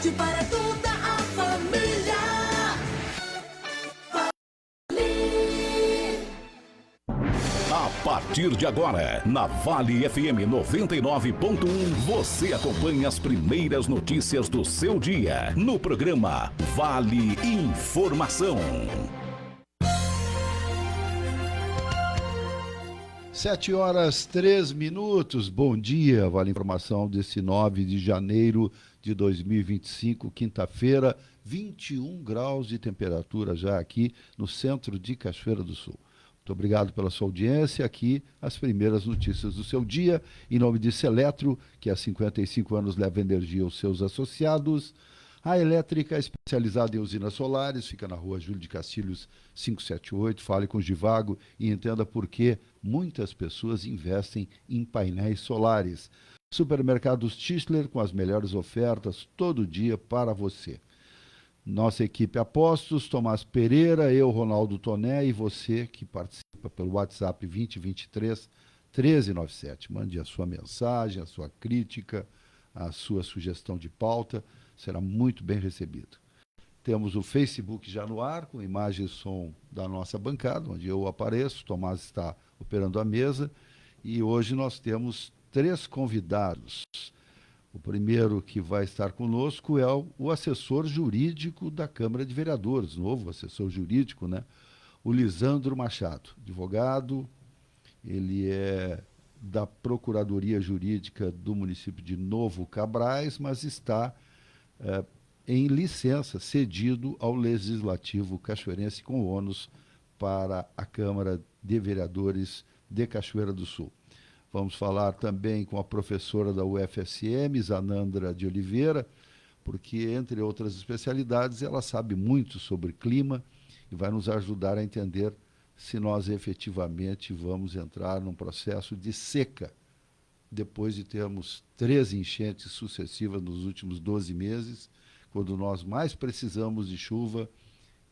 rádio para toda a família. A partir de agora, na Vale FM 99.1, você acompanha as primeiras notícias do seu dia, no programa Vale Informação. 7h03. Bom dia, Vale Informação desse 9 de janeiro de 2025, quinta-feira, 21 graus de temperatura já aqui no centro de Cachoeira do Sul. Muito obrigado pela sua audiência. Aqui as primeiras notícias do seu dia, em nome de Seletro, que há 55 anos leva energia aos seus associados. A elétrica especializada em usinas solares, fica na rua Júlio de Castilhos 578. Fale com o Givago e entenda por que muitas pessoas investem em painéis solares. Supermercados Tischler, com as melhores ofertas todo dia para você. Nossa equipe Apostos, Tomás Pereira, eu, Ronaldo Toné, e você que participa pelo WhatsApp 2023 1397. Mande a sua mensagem, a sua crítica, a sua sugestão de pauta, será muito bem recebido. Temos o Facebook já no ar, com imagem e som da nossa bancada, onde eu apareço, Tomás está operando a mesa, e hoje nós temos 3 convidados. O primeiro que vai estar conosco é o assessor jurídico da Câmara de Vereadores, novo assessor jurídico, né? O Lisandro Machado, advogado, ele é da Procuradoria Jurídica do município de Novo Cabrais, mas está em licença, cedido ao Legislativo cachoeirense com ônus para a Câmara de Vereadores de Cachoeira do Sul. Vamos falar também com a professora da UFSM, Zanandra de Oliveira, porque, entre outras especialidades, ela sabe muito sobre clima e vai nos ajudar a entender se nós efetivamente vamos entrar num processo de seca, depois de termos 3 enchentes sucessivas nos últimos 12 meses, quando nós mais precisamos de chuva,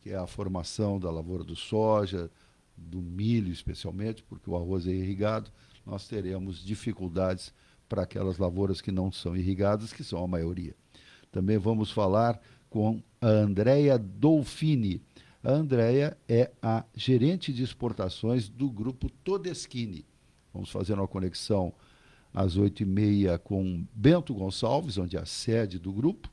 que é a formação da lavoura do soja, do milho especialmente, porque o arroz é irrigado, nós teremos dificuldades para aquelas lavouras que não são irrigadas, que são a maioria. Também vamos falar com a Andréia Dolfini. A Andréia é a gerente de exportações do grupo Todeschini. Vamos fazer uma conexão às 8h30 com Bento Gonçalves, onde é a sede do grupo,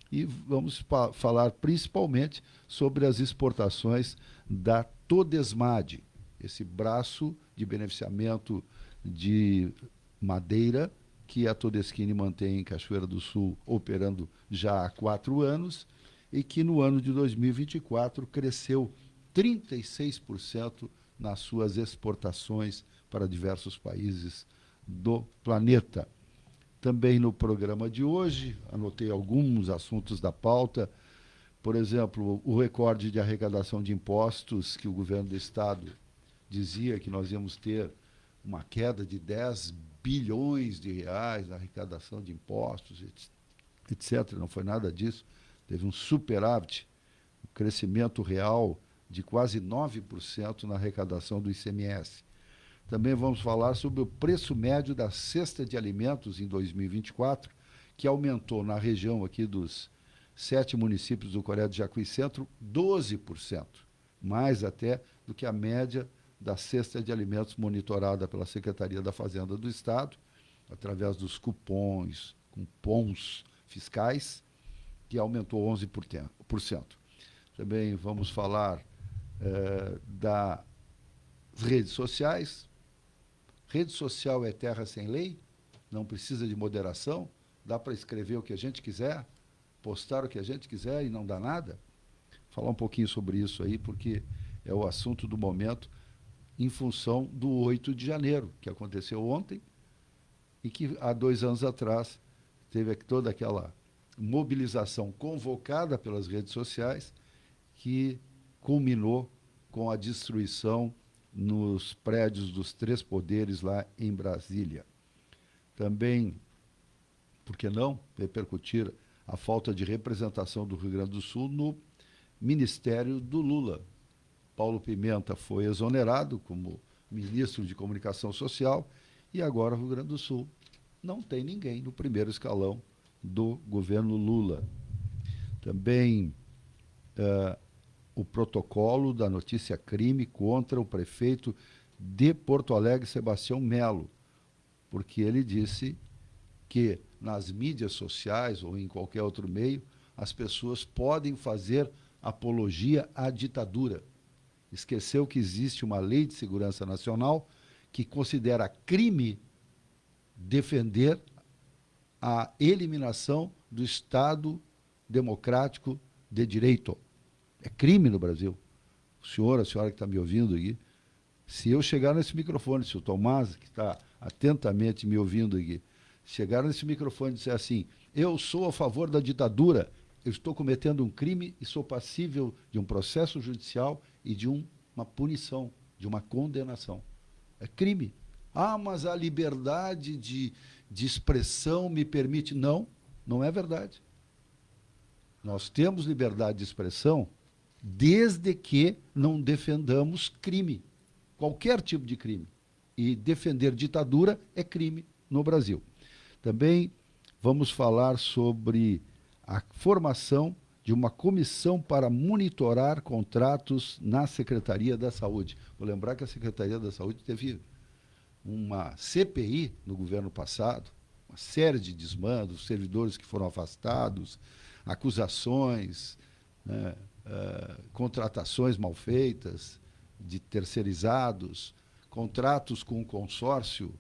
e vamos falar principalmente sobre as exportações da Todesmad, esse braço de beneficiamento de madeira que a Todeschini mantém em Cachoeira do Sul, operando já há 4 anos, e que no ano de 2024 cresceu 36% nas suas exportações para diversos países do planeta. Também no programa de hoje, anotei alguns assuntos da pauta, por exemplo, o recorde de arrecadação de impostos que o governo do Estado dizia que nós íamos ter uma queda de 10 bilhões de reais na arrecadação de impostos, etc. Não foi nada disso. Teve um superávit, um crescimento real de quase 9% na arrecadação do ICMS. Também vamos falar sobre o preço médio da cesta de alimentos em 2024, que aumentou na região aqui dos 7 municípios do Coreia do Jacuí Centro 12%, mais até do que a média da cesta de alimentos monitorada pela Secretaria da Fazenda do Estado, através dos cupons fiscais, que aumentou 11%. Também vamos falar das redes sociais. Rede social é terra sem lei, não precisa de moderação, dá para escrever o que a gente quiser, postar o que a gente quiser e não dá nada. Falar um pouquinho sobre isso aí, porque é o assunto do momento, em função do 8 de janeiro, que aconteceu ontem, e que há 2 anos atrás teve toda aquela mobilização convocada pelas redes sociais, que culminou com a destruição nos prédios dos 3 poderes lá em Brasília. Também, por que não, repercutir a falta de representação do Rio Grande do Sul no Ministério do Lula. Paulo Pimenta foi exonerado como ministro de Comunicação Social e agora o Rio Grande do Sul não tem ninguém no primeiro escalão do governo Lula. Também o protocolo da notícia crime contra o prefeito de Porto Alegre, Sebastião Melo, porque ele disse que nas mídias sociais ou em qualquer outro meio, as pessoas podem fazer apologia à ditadura. Esqueceu que existe uma lei de segurança nacional que considera crime defender a eliminação do Estado democrático de direito. É crime no Brasil. O senhor, a senhora que está me ouvindo aqui, se eu chegar nesse microfone, se o Tomás, que está atentamente me ouvindo aqui, chegar nesse microfone e dizer assim, eu sou a favor da ditadura, eu estou cometendo um crime e sou passível de um processo judicial e de uma punição, de uma condenação. É crime. Ah, mas a liberdade de expressão me permite. Não, não é verdade. Nós temos liberdade de expressão desde que não defendamos crime, qualquer tipo de crime. E defender ditadura é crime no Brasil. Também vamos falar sobre a formação de uma comissão para monitorar contratos na Secretaria da Saúde. Vou lembrar que a Secretaria da Saúde teve uma CPI no governo passado, uma série de desmandos, servidores que foram afastados, acusações, né, contratações mal feitas de terceirizados, contratos com o consórcio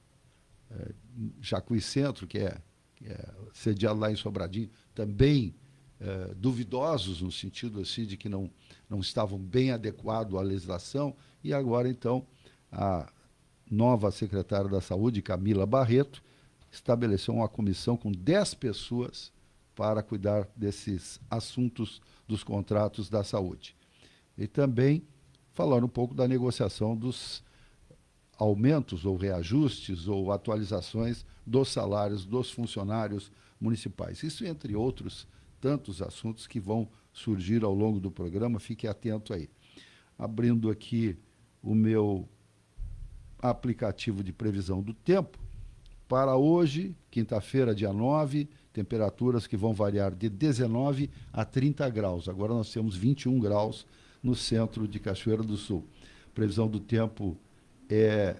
Jacuí Centro, que é sediado lá em Sobradinho, também duvidosos no sentido assim de que não estavam bem adequados à legislação, e agora então a nova secretária da Saúde, Camila Barreto, estabeleceu uma comissão com 10 pessoas para cuidar desses assuntos dos contratos da saúde. E também falar um pouco da negociação dos aumentos ou reajustes ou atualizações dos salários dos funcionários municipais. Isso entre outros tantos assuntos que vão surgir ao longo do programa, fique atento aí. Abrindo aqui o meu aplicativo de previsão do tempo, para hoje, quinta-feira, dia 9, temperaturas que vão variar de 19 a 30 graus. Agora nós temos 21 graus no centro de Cachoeira do Sul. Previsão do tempo é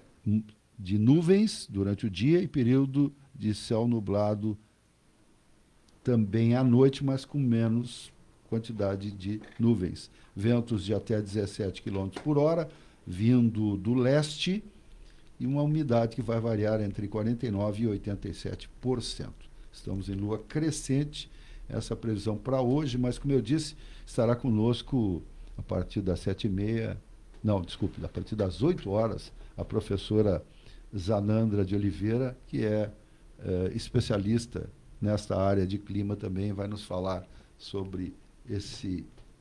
de nuvens durante o dia e período de céu nublado também à noite, mas com menos quantidade de nuvens. Ventos de até 17 km por hora, vindo do leste, e uma umidade que vai variar entre 49% e 87%. Estamos em lua crescente, essa previsão para hoje, mas, como eu disse, estará conosco a partir das 7h30, a partir das 8 horas, a professora Zanandra de Oliveira, que é especialista nesta área de clima, também vai nos falar sobre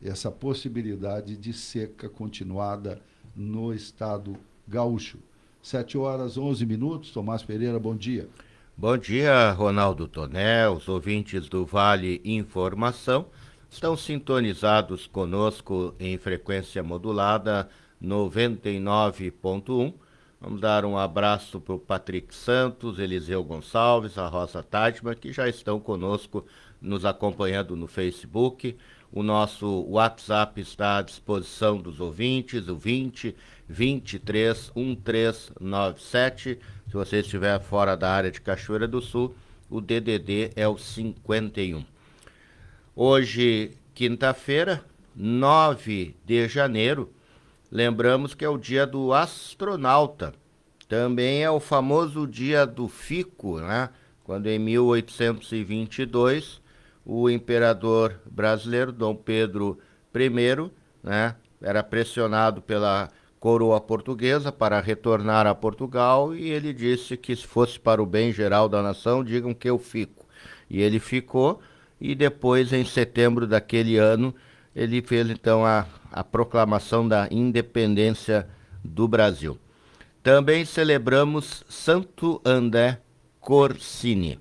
essa possibilidade de seca continuada no estado gaúcho. 7h11. Tomás Pereira, bom dia. Bom dia, Ronaldo Tonel, os ouvintes do Vale Informação estão sintonizados conosco em frequência modulada 99.1. Vamos dar um abraço para o Patrick Santos, Eliseu Gonçalves, a Rosa Tadma, que já estão conosco, nos acompanhando no Facebook. O nosso WhatsApp está à disposição dos ouvintes, o 20-23-1397. Se você estiver fora da área de Cachoeira do Sul, o DDD é o 51. Hoje, quinta-feira, 9 de janeiro, lembramos que é o dia do astronauta. Também é o famoso dia do fico, né? Quando em 1822 o imperador brasileiro, Dom Pedro I, né, era pressionado pela coroa portuguesa para retornar a Portugal, e ele disse que se fosse para o bem geral da nação, digam que eu fico. E ele ficou, e depois, em setembro daquele ano, ele fez então a proclamação da independência do Brasil. Também celebramos Santo André Corsini.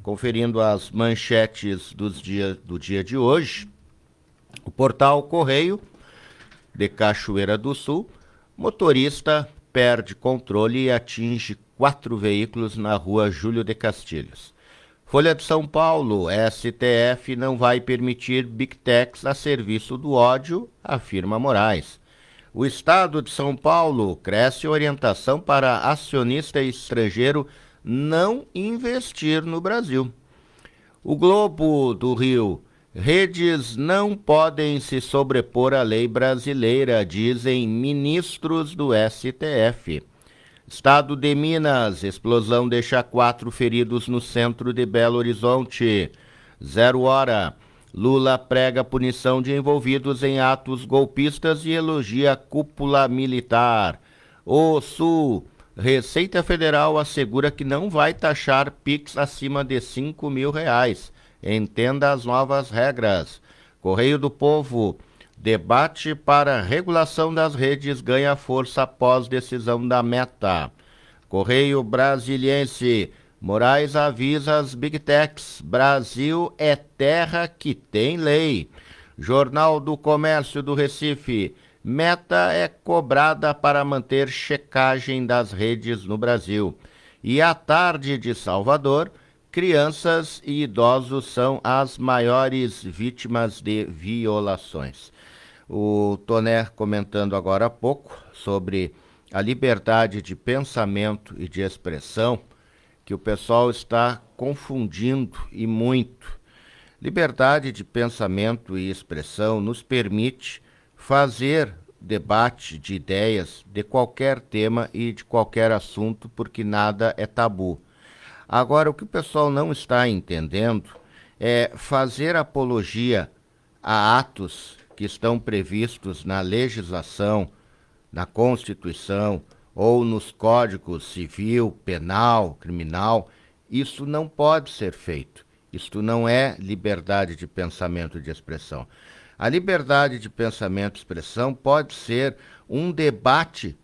Conferindo as manchetes do dia de hoje, o portal Correio de Cachoeira do Sul, motorista perde controle e atinge 4 veículos na rua Júlio de Castilhos. Folha de São Paulo, STF não vai permitir Big Techs a serviço do ódio, afirma Moraes. O Estado de São Paulo cresce orientação para acionista estrangeiro não investir no Brasil. O Globo do Rio, redes não podem se sobrepor à lei brasileira, dizem ministros do STF. Estado de Minas, explosão deixa 4 feridos no centro de Belo Horizonte. 0 hora, Lula prega punição de envolvidos em atos golpistas e elogia cúpula militar. O Sul, Receita Federal assegura que não vai taxar Pix acima de R$5.000. Entenda as novas regras. Correio do Povo, debate para regulação das redes ganha força após decisão da Meta. Correio Brasiliense, Moraes avisa as Big Techs, Brasil é terra que tem lei. Jornal do Comércio do Recife, Meta é cobrada para manter checagem das redes no Brasil. E à tarde de Salvador, crianças e idosos são as maiores vítimas de violações. O Toné comentando agora há pouco sobre a liberdade de pensamento e de expressão, que o pessoal está confundindo e muito. Liberdade de pensamento e expressão nos permite fazer debate de ideias de qualquer tema e de qualquer assunto, porque nada é tabu. Agora, o que o pessoal não está entendendo é fazer apologia a atos que estão previstos na legislação, na Constituição ou nos códigos civil, penal, criminal. Isso não pode ser feito. Isto não é liberdade de pensamento e de expressão. A liberdade de pensamento e expressão pode ser um debate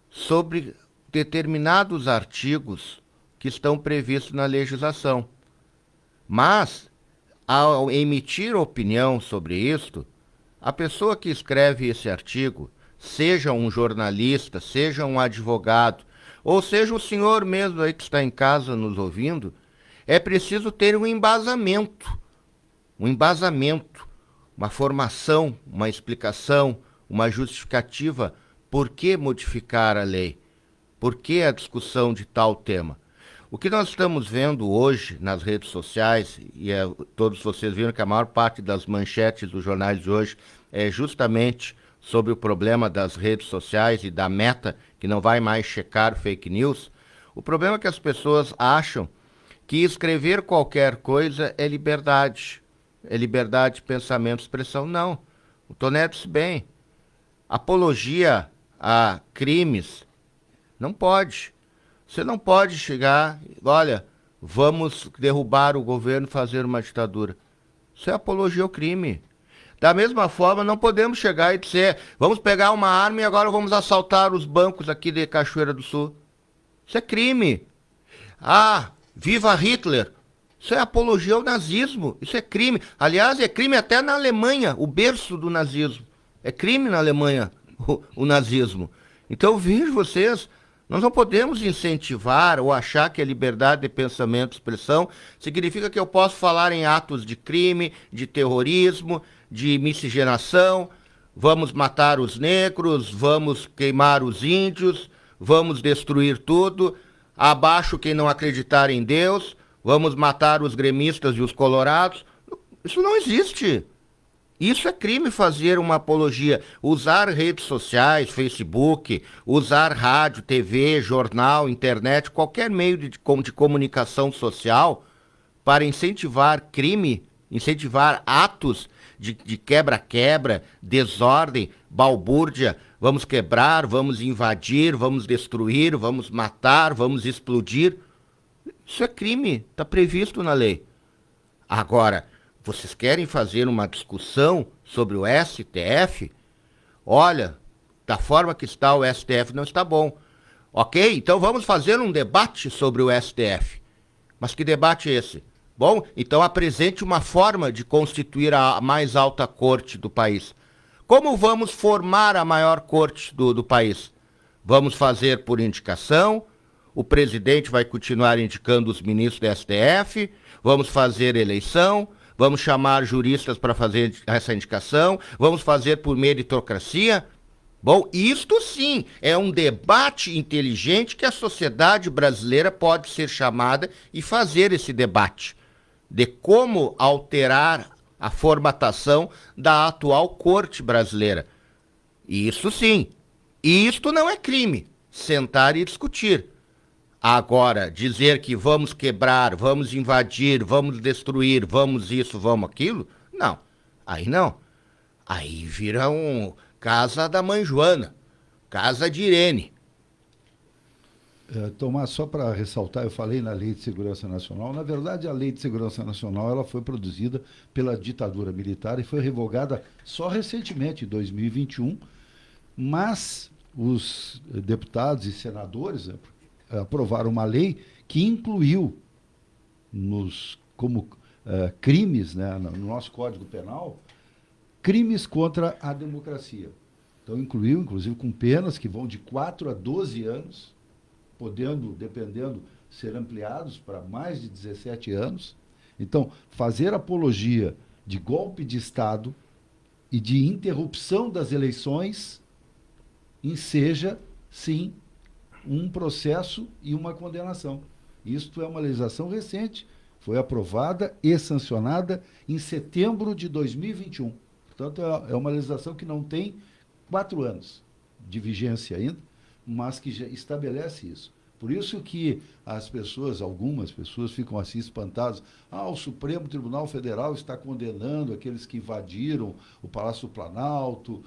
sobre determinados artigos que estão previstos na legislação. Mas, ao emitir opinião sobre isto, a pessoa que escreve esse artigo, seja um jornalista, seja um advogado, ou seja o senhor mesmo aí que está em casa nos ouvindo, é preciso ter um embasamento, uma formação, uma explicação, uma justificativa. Por que modificar a lei? Por que a discussão de tal tema? O que nós estamos vendo hoje nas redes sociais, e todos vocês viram que a maior parte das manchetes dos jornais de hoje é justamente sobre o problema das redes sociais e da Meta, que não vai mais checar fake news. O problema é que as pessoas acham que escrever qualquer coisa é liberdade de pensamento e expressão. Não, o Toné disse bem, apologia a crimes não pode. Você não pode chegar, olha, vamos derrubar o governo e fazer uma ditadura. Isso é apologia ao crime. Da mesma forma, não podemos chegar e dizer, vamos pegar uma arma e agora vamos assaltar os bancos aqui de Cachoeira do Sul. Isso é crime. Ah, viva Hitler. Isso é apologia ao nazismo. Isso é crime. Aliás, é crime até na Alemanha, o berço do nazismo. É crime na Alemanha o nazismo. Então, vejo vocês, nós não podemos incentivar ou achar que a liberdade de pensamento e expressão significa que eu posso falar em atos de crime, de terrorismo, de miscigenação, vamos matar os negros, vamos queimar os índios, vamos destruir tudo, abaixo quem não acreditar em Deus, vamos matar os gremistas e os colorados. Isso não existe. Isso é crime, fazer uma apologia. Usar redes sociais, Facebook, usar rádio, TV, jornal, internet, qualquer meio de comunicação social para incentivar crime, incentivar atos de quebra-quebra, desordem, balbúrdia. Vamos quebrar, vamos invadir, vamos destruir, vamos matar, vamos explodir. Isso é crime, está previsto na lei. Agora, vocês querem fazer uma discussão sobre o STF? Olha, da forma que está o STF não está bom. Ok? Então vamos fazer um debate sobre o STF. Mas que debate é esse? Bom, então apresente uma forma de constituir a mais alta corte do país. Como vamos formar a maior corte do país? Vamos fazer por indicação o presidente vai continuar indicando os ministros do STF, vamos fazer eleição, vamos chamar juristas para fazer essa indicação, vamos fazer por meritocracia. Bom, isto sim é um debate inteligente que a sociedade brasileira pode ser chamada e fazer esse debate de como alterar a formatação da atual corte brasileira. Isso sim, isto não é crime, sentar e discutir. Agora, dizer que vamos quebrar, vamos invadir, vamos destruir, vamos isso, vamos aquilo, não. Aí vira casa da mãe Joana, casa de Irene. Tomás, só para ressaltar, eu falei na Lei de Segurança Nacional. Na verdade, a Lei de Segurança Nacional ela foi produzida pela ditadura militar e foi revogada só recentemente, em 2021, mas os deputados e senadores aprovaram uma lei que incluiu como crimes, né, no nosso Código Penal, crimes contra a democracia. Então, incluiu, inclusive, com penas que vão de 4 a 12 anos, podendo, dependendo, ser ampliados para mais de 17 anos. Então, fazer apologia de golpe de Estado e de interrupção das eleições enseja, sim, um processo e uma condenação. Isto é uma legislação recente, foi aprovada e sancionada em setembro de 2021. Portanto, é uma legislação que não tem 4 anos de vigência ainda, mas que já estabelece isso. Por isso que algumas pessoas ficam assim espantadas. O Supremo Tribunal Federal está condenando aqueles que invadiram o Palácio do Planalto,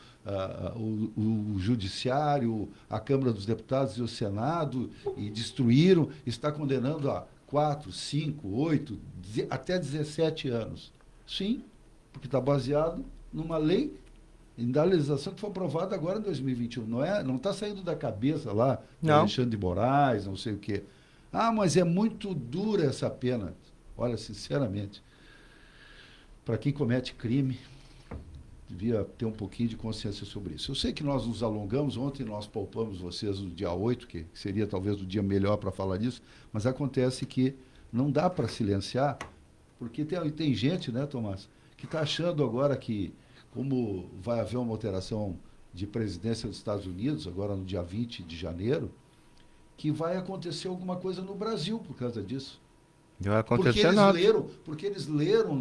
o Judiciário, a Câmara dos Deputados e o Senado, e destruíram, está condenando a 4, 5, 8, até 17 anos. Sim, porque está baseado numa lei da legislação que foi aprovada agora em 2021. Não está saindo da cabeça lá do Alexandre de Moraes, não sei o quê. Mas é muito dura essa pena. Olha, sinceramente, para quem comete crime, devia ter um pouquinho de consciência sobre isso. Eu sei que nós nos alongamos, ontem nós poupamos vocês no dia 8, que seria talvez o dia melhor para falar disso, mas acontece que não dá para silenciar, porque tem gente, né, Tomás, que está achando agora que, como vai haver uma alteração de presidência dos Estados Unidos, agora no dia 20 de janeiro, que vai acontecer alguma coisa no Brasil por causa disso. Não vai acontecer nada. Porque eles leram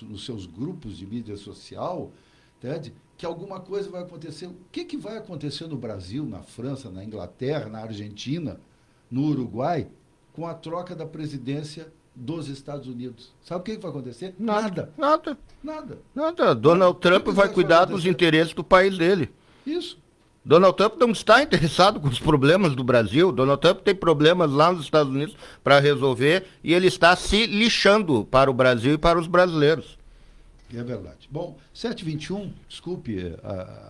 nos seus grupos de mídia social, entende? Que alguma coisa vai acontecer. O que vai acontecer no Brasil, na França, na Inglaterra, na Argentina, no Uruguai, com a troca da presidência dos Estados Unidos? Sabe o que vai acontecer? Nada. Donald Trump vai cuidar dos interesses do país dele. Isso. Donald Trump não está interessado com os problemas do Brasil. Donald Trump tem problemas lá nos Estados Unidos para resolver e ele está se lixando para o Brasil e para os brasileiros. É verdade. Bom, 7h21, desculpe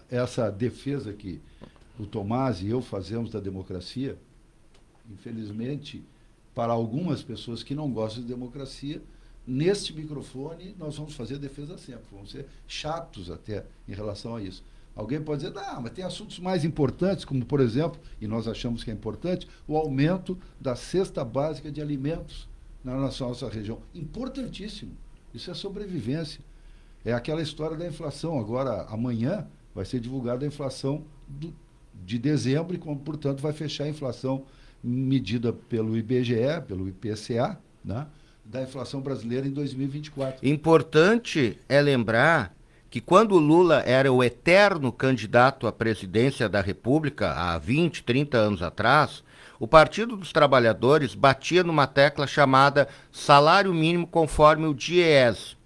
essa defesa que o Tomás e eu fazemos da democracia. Infelizmente, para algumas pessoas que não gostam de democracia, neste microfone nós vamos fazer defesa sempre. Vamos ser chatos até em relação a isso. Alguém pode dizer, mas tem assuntos mais importantes, como, por exemplo, e nós achamos que é importante, o aumento da cesta básica de alimentos na nossa região. Importantíssimo. Isso é sobrevivência. É aquela história da inflação. Agora, amanhã, vai ser divulgada a inflação de dezembro e, portanto, vai fechar a inflação medida pelo IBGE, pelo IPCA, né, da inflação brasileira em 2024. Importante é lembrar que quando o Lula era o eterno candidato à presidência da República, há 20, 30 anos atrás, o Partido dos Trabalhadores batia numa tecla chamada salário mínimo conforme o DIEESE.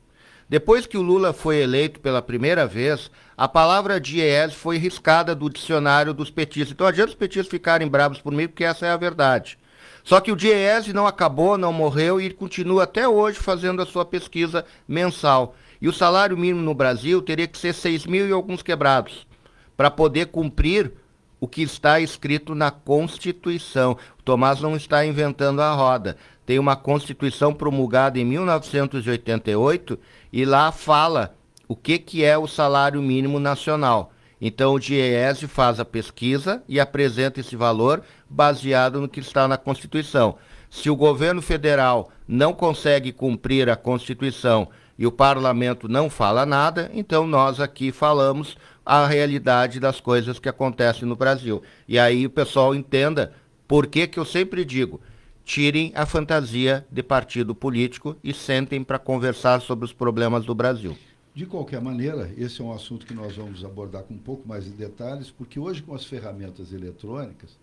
Depois que o Lula foi eleito pela primeira vez, a palavra DIEESE foi riscada do dicionário dos petistas. Então, adianta os petistas ficarem bravos por mim, porque essa é a verdade. Só que o DIEESE não acabou, não morreu e continua até hoje fazendo a sua pesquisa mensal. E o salário mínimo no Brasil teria que ser 6.000 e alguns quebrados, para poder cumprir o que está escrito na Constituição. O Tomás não está inventando a roda. Tem uma Constituição promulgada em 1988 e lá fala o que é o salário mínimo nacional. Então o DIEESE faz a pesquisa e apresenta esse valor baseado no que está na Constituição. Se o governo federal não consegue cumprir a Constituição e o parlamento não fala nada, então nós aqui falamos a realidade das coisas que acontecem no Brasil. E aí o pessoal entenda por que eu sempre digo, tirem a fantasia de partido político e sentem para conversar sobre os problemas do Brasil. De qualquer maneira, esse é um assunto que nós vamos abordar com um pouco mais de detalhes, porque hoje com as ferramentas eletrônicas,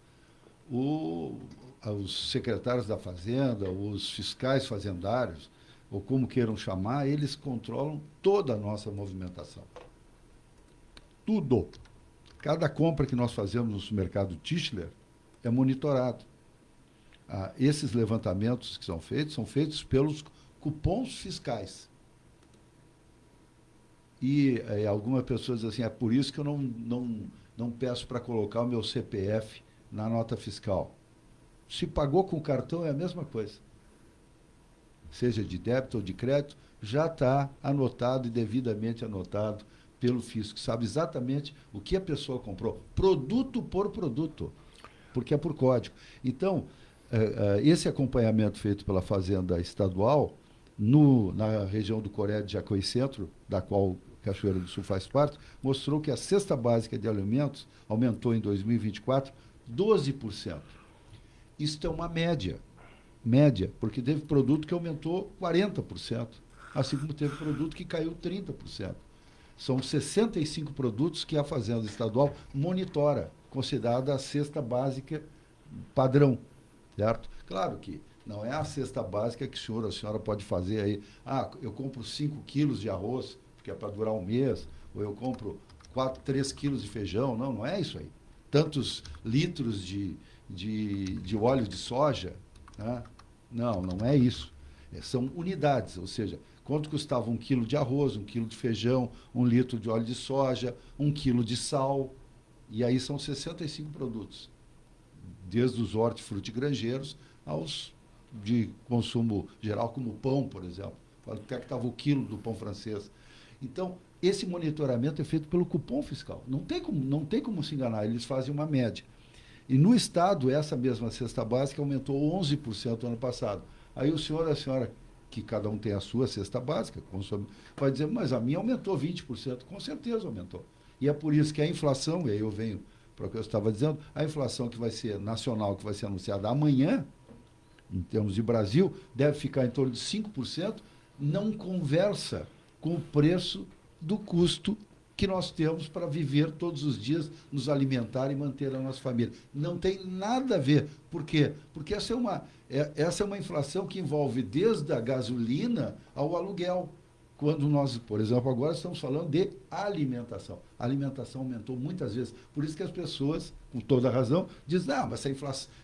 os secretários da Fazenda, os fiscais fazendários, ou como queiram chamar, eles controlam toda a nossa movimentação. Tudo. Cada compra que nós fazemos no supermercado Tischler é monitorado. Esses levantamentos que são feitos pelos cupons fiscais. E algumas pessoas dizem assim, é por isso que eu não peço para colocar o meu CPF na nota fiscal. Se pagou com cartão é a mesma coisa. Seja de débito ou de crédito, já está anotado e devidamente anotado pelo fisco. Sabe exatamente o que a pessoa comprou, produto por produto, porque é por código. Então, esse acompanhamento feito pela Fazenda Estadual, na região do Coré de Jacuí Centro, da qual Cachoeira do Sul faz parte, mostrou que a cesta básica de alimentos aumentou em 2024 12%. Isso é uma média, porque teve produto que aumentou 40%, assim como teve produto que caiu 30%. São 65 produtos que a Fazenda Estadual monitora, considerada a cesta básica padrão, certo? Claro que não é a cesta básica que a senhora pode fazer aí. Eu compro 5 quilos de arroz, porque é para durar um mês, ou eu compro 3 quilos de feijão. Não é isso aí. Tantos litros de óleo de soja, né? Não é isso. São unidades, ou seja, quanto custava 1 quilo de arroz, 1 quilo de feijão, 1 litro de óleo de soja, 1 quilo de sal, e aí são 65 produtos, desde os hortifrutigranjeiros aos de consumo geral, como o pão, por exemplo. Quanto é que estava o quilo do pão francês? Então, esse monitoramento é feito pelo cupom fiscal. Não tem como se enganar, eles fazem uma média. E no Estado, essa mesma cesta básica aumentou 11% no ano passado. Aí o senhor e a senhora, que cada um tem a sua cesta básica, consome, vai dizer, mas a minha aumentou 20%. Com certeza aumentou. E é por isso que a inflação, e aí eu venho para o que eu estava dizendo, a inflação que vai ser nacional, que vai ser anunciada amanhã, em termos de Brasil, deve ficar em torno de 5%, não conversa com o preço do custo que nós temos para viver todos os dias, nos alimentar e manter a nossa família. Não tem nada a ver. Por quê? Porque essa é uma inflação que envolve desde a gasolina ao aluguel. Quando nós, por exemplo, agora estamos falando de alimentação. A alimentação aumentou muitas vezes. Por isso que as pessoas, com toda razão, dizem, mas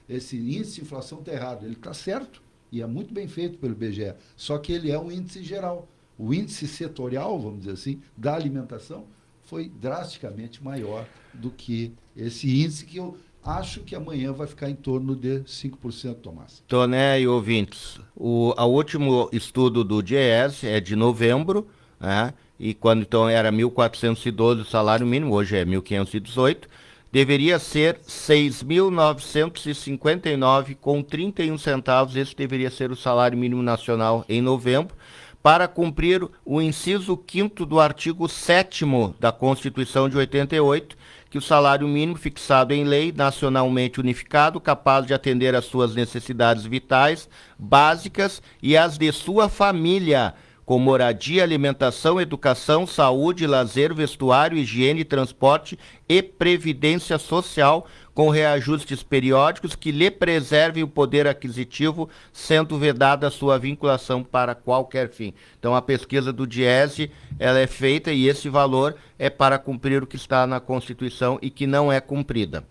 esse índice de inflação está errado. Ele está certo e é muito bem feito pelo IBGE. Só que ele é um índice geral. O índice setorial, vamos dizer assim, da alimentação foi drasticamente maior do que esse índice que eu acho que amanhã vai ficar em torno de 5%, Tomás. Toné e ouvintes, o último estudo do DIEESE é de novembro, né? E quando então era 1.412 o salário mínimo, hoje é 1.518, deveria ser 6.959,31 esse deveria ser o salário mínimo nacional em novembro, para cumprir o inciso 5º do artigo 7º da Constituição de 88, que o salário mínimo fixado em lei, nacionalmente unificado, capaz de atender às suas necessidades vitais, básicas e as de sua família, com moradia, alimentação, educação, saúde, lazer, vestuário, higiene, transporte e previdência social, com reajustes periódicos que lhe preservem o poder aquisitivo, sendo vedada a sua vinculação para qualquer fim. Então, a pesquisa do DIEESE, ela é feita e esse valor é para cumprir o que está na Constituição e que não é cumprida.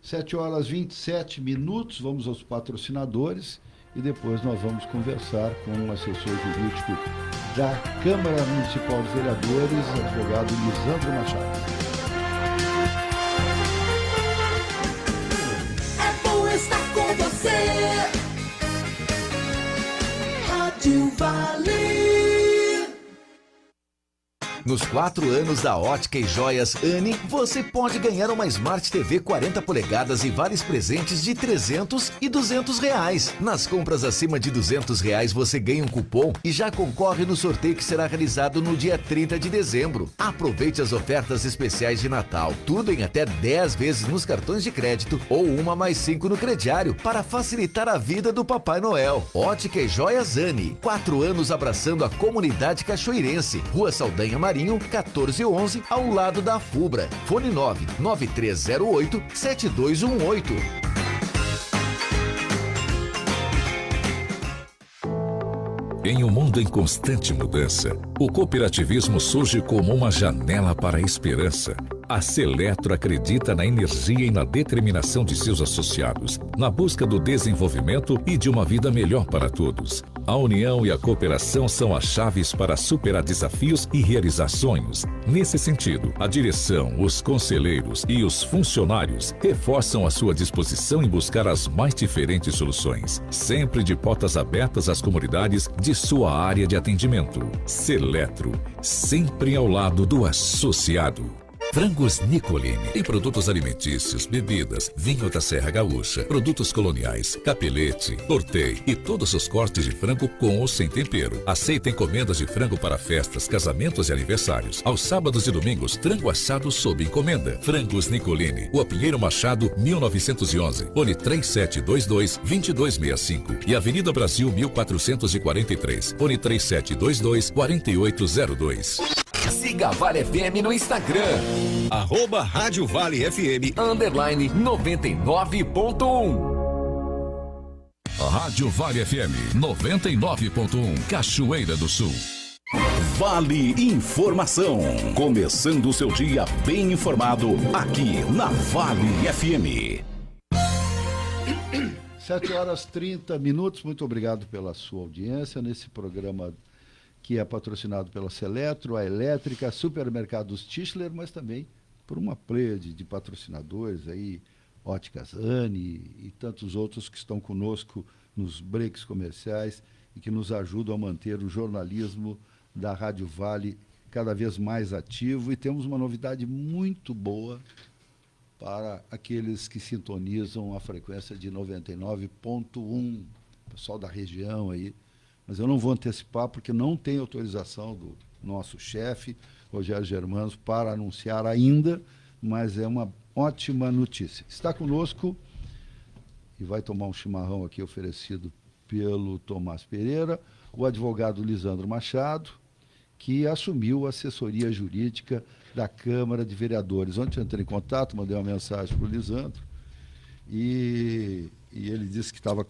7h27, vamos aos patrocinadores e depois nós vamos conversar com o assessor jurídico da Câmara Municipal de Vereadores, advogado Lisandro Machado. Estar com você. Rádio Vale. Nos 4 anos da Ótica e Joias Anne, você pode ganhar uma Smart TV 40 polegadas e vários presentes de R$300 e R$200. Nas compras acima de R$200, você ganha um cupom e já concorre no sorteio que será realizado no dia 30 de dezembro. Aproveite as ofertas especiais de Natal, tudo em até 10 vezes nos cartões de crédito ou 1 mais 5 no crediário, para facilitar a vida do Papai Noel. Ótica e Joias Anne, 4 anos abraçando a comunidade cachoeirense. Rua Saldanha Marinho, 1411, ao lado da Fubra. Fone 99308-7218. Em um mundo em constante mudança, o cooperativismo surge como uma janela para a esperança. A Seletro acredita na energia e na determinação de seus associados, na busca do desenvolvimento e de uma vida melhor para todos. A união e a cooperação são as chaves para superar desafios e realizar sonhos. Nesse sentido, a direção, os conselheiros e os funcionários reforçam a sua disposição em buscar as mais diferentes soluções, sempre de portas abertas às comunidades de sua área de atendimento. Seletro, sempre ao lado do associado. Frangos Nicolini. Tem produtos alimentícios, bebidas, vinho da Serra Gaúcha, produtos coloniais, capelete, tortei e todos os cortes de frango com ou sem tempero. Aceita encomendas de frango para festas, casamentos e aniversários. Aos sábados e domingos, frango assado sob encomenda. Frangos Nicolini. Rua Pinheiro Machado, 1911. Fone 3722-2265. E Avenida Brasil, 1443. Fone 3722-4802. Siga a Vale FM no Instagram. @Rádio Vale FM _99.1. Rádio Vale FM 99.1, Cachoeira do Sul. Vale Informação. Começando o seu dia bem informado aqui na Vale FM. 7h30. Muito obrigado pela sua audiência nesse programa que é patrocinado pela Seletro, a Elétrica, Supermercados Tischler, mas também por uma pleiade de patrocinadores aí, Óticas Anne e tantos outros que estão conosco nos breaks comerciais e que nos ajudam a manter o jornalismo da Rádio Vale cada vez mais ativo. E temos uma novidade muito boa para aqueles que sintonizam a frequência de 99.1, pessoal da região aí. Mas eu não vou antecipar porque não tem autorização do nosso chefe, Rogério Germano, para anunciar ainda, mas é uma ótima notícia. Está conosco e vai tomar um chimarrão aqui oferecido pelo Tomás Pereira, o advogado Lisandro Machado, que assumiu a assessoria jurídica da Câmara de Vereadores. Ontem eu entrei em contato, mandei uma mensagem para o Lisandro e ele disse que estava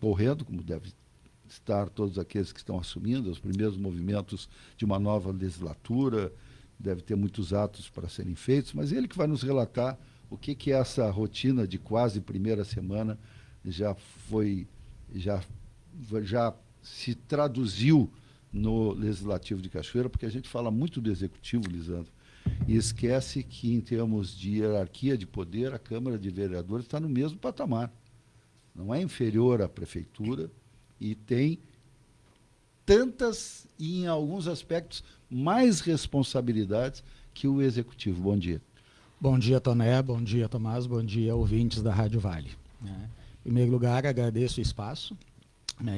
correndo, como deve estar todos aqueles que estão assumindo os primeiros movimentos de uma nova legislatura, deve ter muitos atos para serem feitos, mas ele que vai nos relatar o que é essa rotina de quase primeira semana já se traduziu no Legislativo de Cachoeira, porque a gente fala muito do Executivo, Lisandro, e esquece que em termos de hierarquia de poder, a Câmara de Vereadores está no mesmo patamar, não é inferior à Prefeitura, e tem tantas e, em alguns aspectos, mais responsabilidades que o Executivo. Bom dia. Bom dia, Toné. Bom dia, Tomás. Bom dia, ouvintes da Rádio Vale. Em primeiro lugar, agradeço o espaço,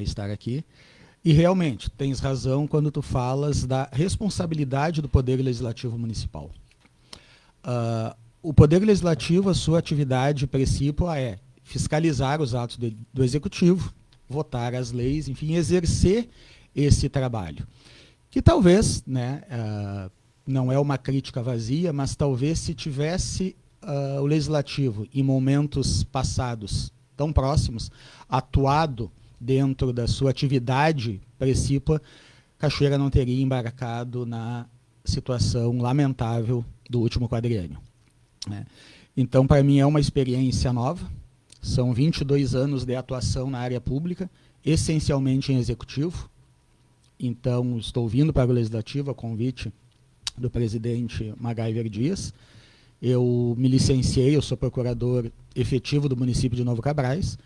estar aqui. E, realmente, tens razão quando tu falas da responsabilidade do Poder Legislativo Municipal. O Poder Legislativo, a sua atividade principal é fiscalizar os atos do Executivo, votar as leis, enfim, exercer esse trabalho. Que talvez, não é uma crítica vazia, mas talvez se tivesse o Legislativo, em momentos passados tão próximos, atuado dentro da sua atividade principal, Cachoeira não teria embarcado na situação lamentável do último quadriênio. Então, para mim, é uma experiência nova. São 22 anos de atuação na área pública, essencialmente em executivo. Então, estou vindo para o Legislativo a convite do presidente MacGyver Dias. Eu me licenciei, eu sou procurador efetivo do município de Novo Cabrais.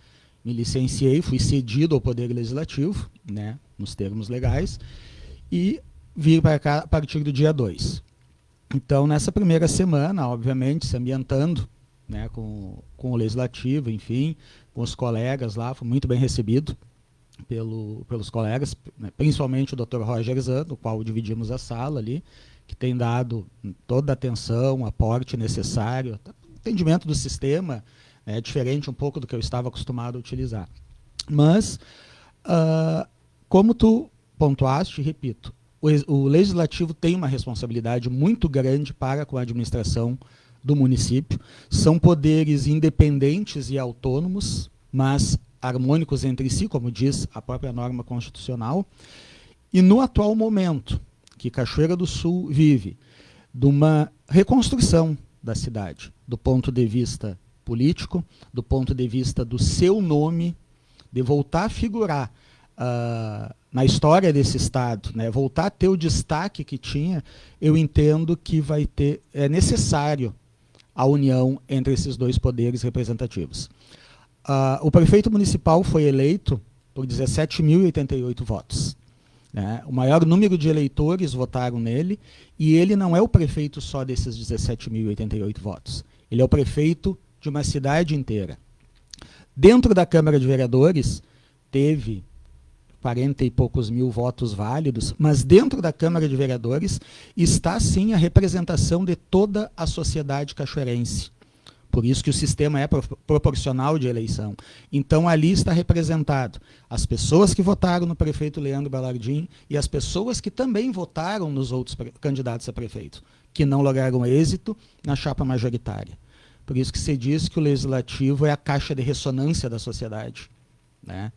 Me licenciei, fui cedido ao Poder Legislativo, nos termos legais, e vir para cá a partir do dia 2. Então, nessa primeira semana, obviamente, se ambientando, né, com o Legislativo, enfim, com os colegas lá, foi muito bem recebido pelos colegas, né, principalmente o Dr. Roger Zan, do qual dividimos a sala ali, que tem dado toda a atenção, aporte necessário, entendimento do sistema, né, diferente um pouco do que eu estava acostumado a utilizar. Mas, como tu pontuaste, repito, o Legislativo tem uma responsabilidade muito grande para com a administração do município. São poderes independentes e autônomos, mas harmônicos entre si, como diz a própria norma constitucional. E no atual momento que Cachoeira do Sul vive de uma reconstrução da cidade, do ponto de vista político, do ponto de vista do seu nome, de voltar a figurar na história desse Estado, né, voltar a ter o destaque que tinha, eu entendo que é necessário a união entre esses dois poderes representativos. O prefeito municipal foi eleito por 17.088 votos. Né? O maior número de eleitores votaram nele, e ele não é o prefeito só desses 17.088 votos. Ele é o prefeito de uma cidade inteira. Dentro da Câmara de Vereadores, teve 40 e poucos mil votos válidos, mas dentro da Câmara de Vereadores está sim a representação de toda a sociedade cachoeirense. Por isso que o sistema é proporcional de eleição. Então ali está representado as pessoas que votaram no prefeito Leandro Ballardim e as pessoas que também votaram nos outros candidatos a prefeito, que não lograram êxito na chapa majoritária. Por isso que se diz que o Legislativo é a caixa de ressonância da sociedade, né?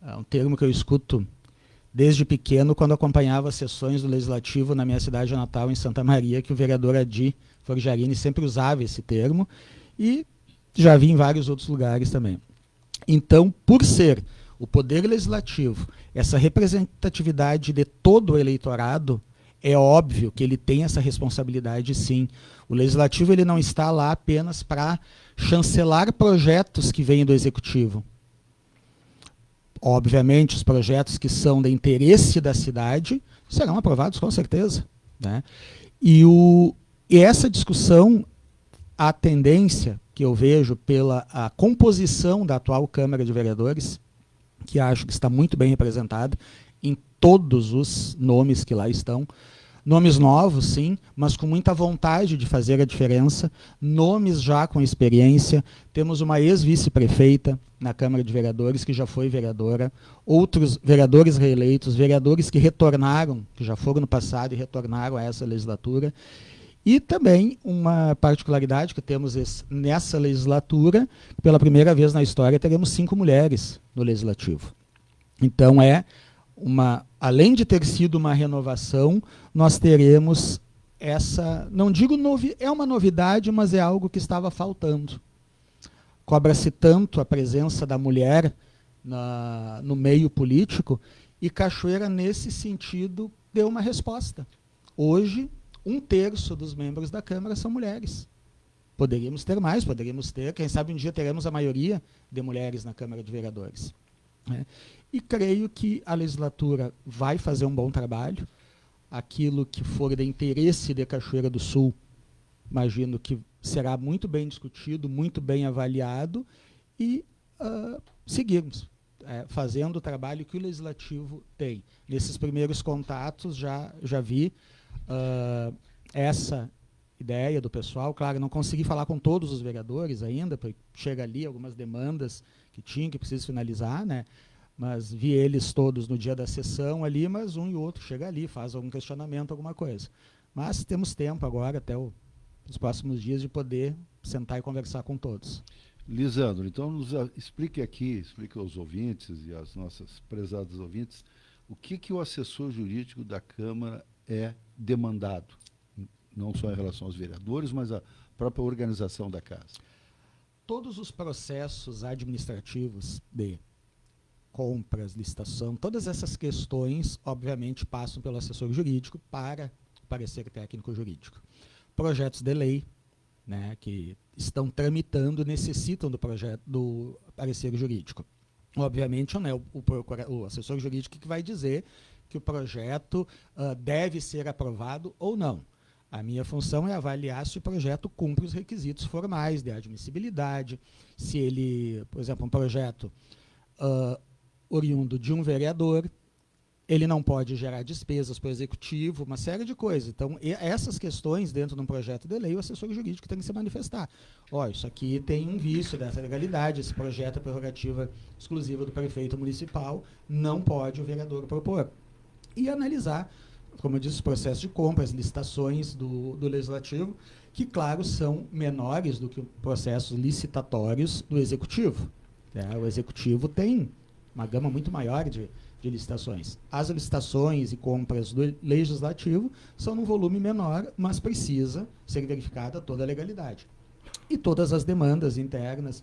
É um termo que eu escuto desde pequeno, quando acompanhava as sessões do Legislativo na minha cidade natal, em Santa Maria, que o vereador Adi Forjarini sempre usava esse termo, e já vi em vários outros lugares também. Então, por ser o Poder Legislativo, essa representatividade de todo o eleitorado, é óbvio que ele tem essa responsabilidade, sim. O Legislativo ele não está lá apenas para chancelar projetos que vêm do Executivo. Obviamente, os projetos que são de interesse da cidade serão aprovados com certeza, né? E essa discussão, a tendência que eu vejo pela a composição da atual Câmara de Vereadores, que acho que está muito bem representada em todos os nomes que lá estão, nomes novos, sim, mas com muita vontade de fazer a diferença, nomes já com experiência. Temos uma ex-vice-prefeita na Câmara de Vereadores, que já foi vereadora, outros vereadores reeleitos, vereadores que retornaram, que já foram no passado e retornaram a essa legislatura. E também uma particularidade que temos nessa legislatura, pela primeira vez na história, teremos 5 mulheres no Legislativo. Então além de ter sido uma renovação, nós teremos essa, não digo é uma novidade, mas é algo que estava faltando. Cobra-se tanto a presença da mulher no meio político, e Cachoeira, nesse sentido, deu uma resposta. Hoje, 1/3 dos membros da Câmara são mulheres. Poderíamos ter mais, quem sabe um dia teremos a maioria de mulheres na Câmara de Vereadores. Né? E creio que a legislatura vai fazer um bom trabalho. Aquilo que for de interesse de Cachoeira do Sul, imagino que será muito bem discutido, muito bem avaliado, e seguirmos fazendo o trabalho que o Legislativo tem. Nesses primeiros contatos já vi essa ideia do pessoal. Claro, não consegui falar com todos os vereadores ainda, porque chega ali algumas demandas que preciso finalizar, né? Mas vi eles todos no dia da sessão ali, mas um e outro chega ali, faz algum questionamento, alguma coisa. Mas temos tempo agora, até os próximos dias, de poder sentar e conversar com todos. Lisandro, então explique aos ouvintes e às nossas prezadas ouvintes o que o assessor jurídico da Câmara é demandado, não só em relação aos vereadores, mas a própria organização da casa. Todos os processos administrativos de compras, licitação, todas essas questões, obviamente, passam pelo assessor jurídico para o parecer técnico jurídico. Projetos de lei, né, que estão tramitando, necessitam do parecer jurídico. Obviamente, não é o assessor jurídico que vai dizer que o projeto deve ser aprovado ou não. A minha função é avaliar se o projeto cumpre os requisitos formais de admissibilidade, se ele, por exemplo, um projeto oriundo de um vereador, ele não pode gerar despesas para o executivo, uma série de coisas. Então, essas questões dentro de um projeto de lei, o assessor jurídico tem que se manifestar. Isso aqui tem um vício dessa legalidade, esse projeto é prerrogativa exclusiva do prefeito municipal, não pode o vereador propor. E analisar, como eu disse, os processos de compra, as licitações do legislativo, que, claro, são menores do que os processos licitatórios do executivo. O executivo tem uma gama muito maior de licitações. As licitações e compras do legislativo são num volume menor, mas precisa ser verificada toda a legalidade. E todas as demandas internas,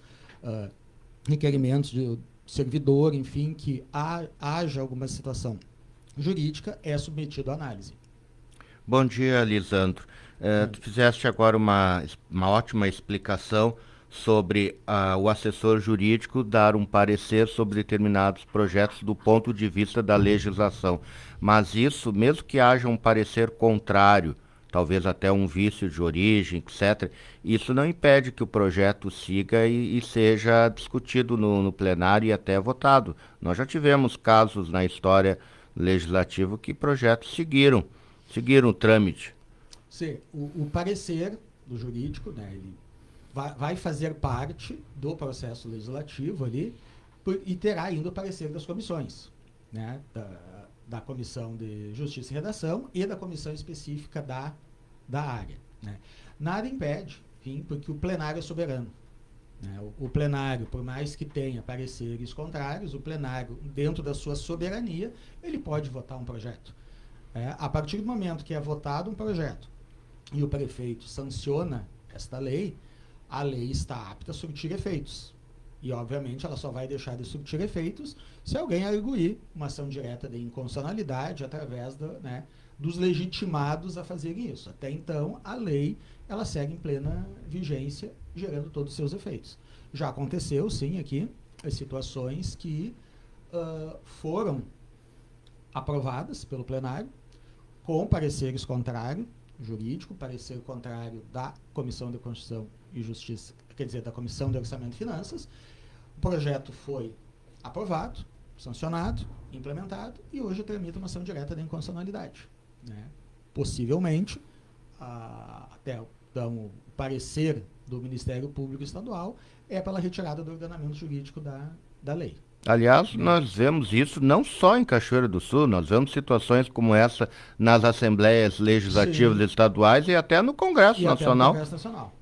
requerimentos de servidor, enfim, que haja alguma situação jurídica, é submetido à análise. Bom dia, Lisandro. Tu fizeste agora uma ótima explicação sobre o assessor jurídico dar um parecer sobre determinados projetos do ponto de vista da legislação. Mas isso, mesmo que haja um parecer contrário, talvez até um vício de origem, etc., isso não impede que o projeto siga e seja discutido no plenário e até votado. Nós já tivemos casos na história legislativa que projetos seguiram o trâmite. Sim, o parecer do jurídico, né, ele vai fazer parte do processo legislativo ali e terá ainda o parecer das comissões, né, da Comissão de Justiça e Redação e da comissão específica da área. Né. Nada impede, enfim, porque o plenário é soberano. Né. O plenário, por mais que tenha pareceres contrários, o plenário, dentro da sua soberania, ele pode votar um projeto. A partir do momento que é votado um projeto e o prefeito sanciona esta lei, a lei está apta a surtir efeitos. E, obviamente, ela só vai deixar de surtir efeitos se alguém arguir uma ação direta de inconstitucionalidade através dos legitimados a fazerem isso. Até então, a lei ela segue em plena vigência, gerando todos os seus efeitos. Já aconteceu, sim, aqui, as situações que foram aprovadas pelo plenário, com pareceres contrários, jurídico, parecer contrário da Comissão de Constituição e Justiça, quer dizer, da Comissão de Orçamento e Finanças. O projeto foi aprovado, sancionado, implementado e hoje tramita uma ação direta de inconstitucionalidade. Né? Possivelmente, até o parecer do Ministério Público Estadual é pela retirada do ordenamento jurídico da lei. Aliás, nós vemos isso não só em Cachoeira do Sul, nós vemos situações como essa nas assembleias legislativas estaduais e até no Congresso Nacional. Até no Congresso Nacional.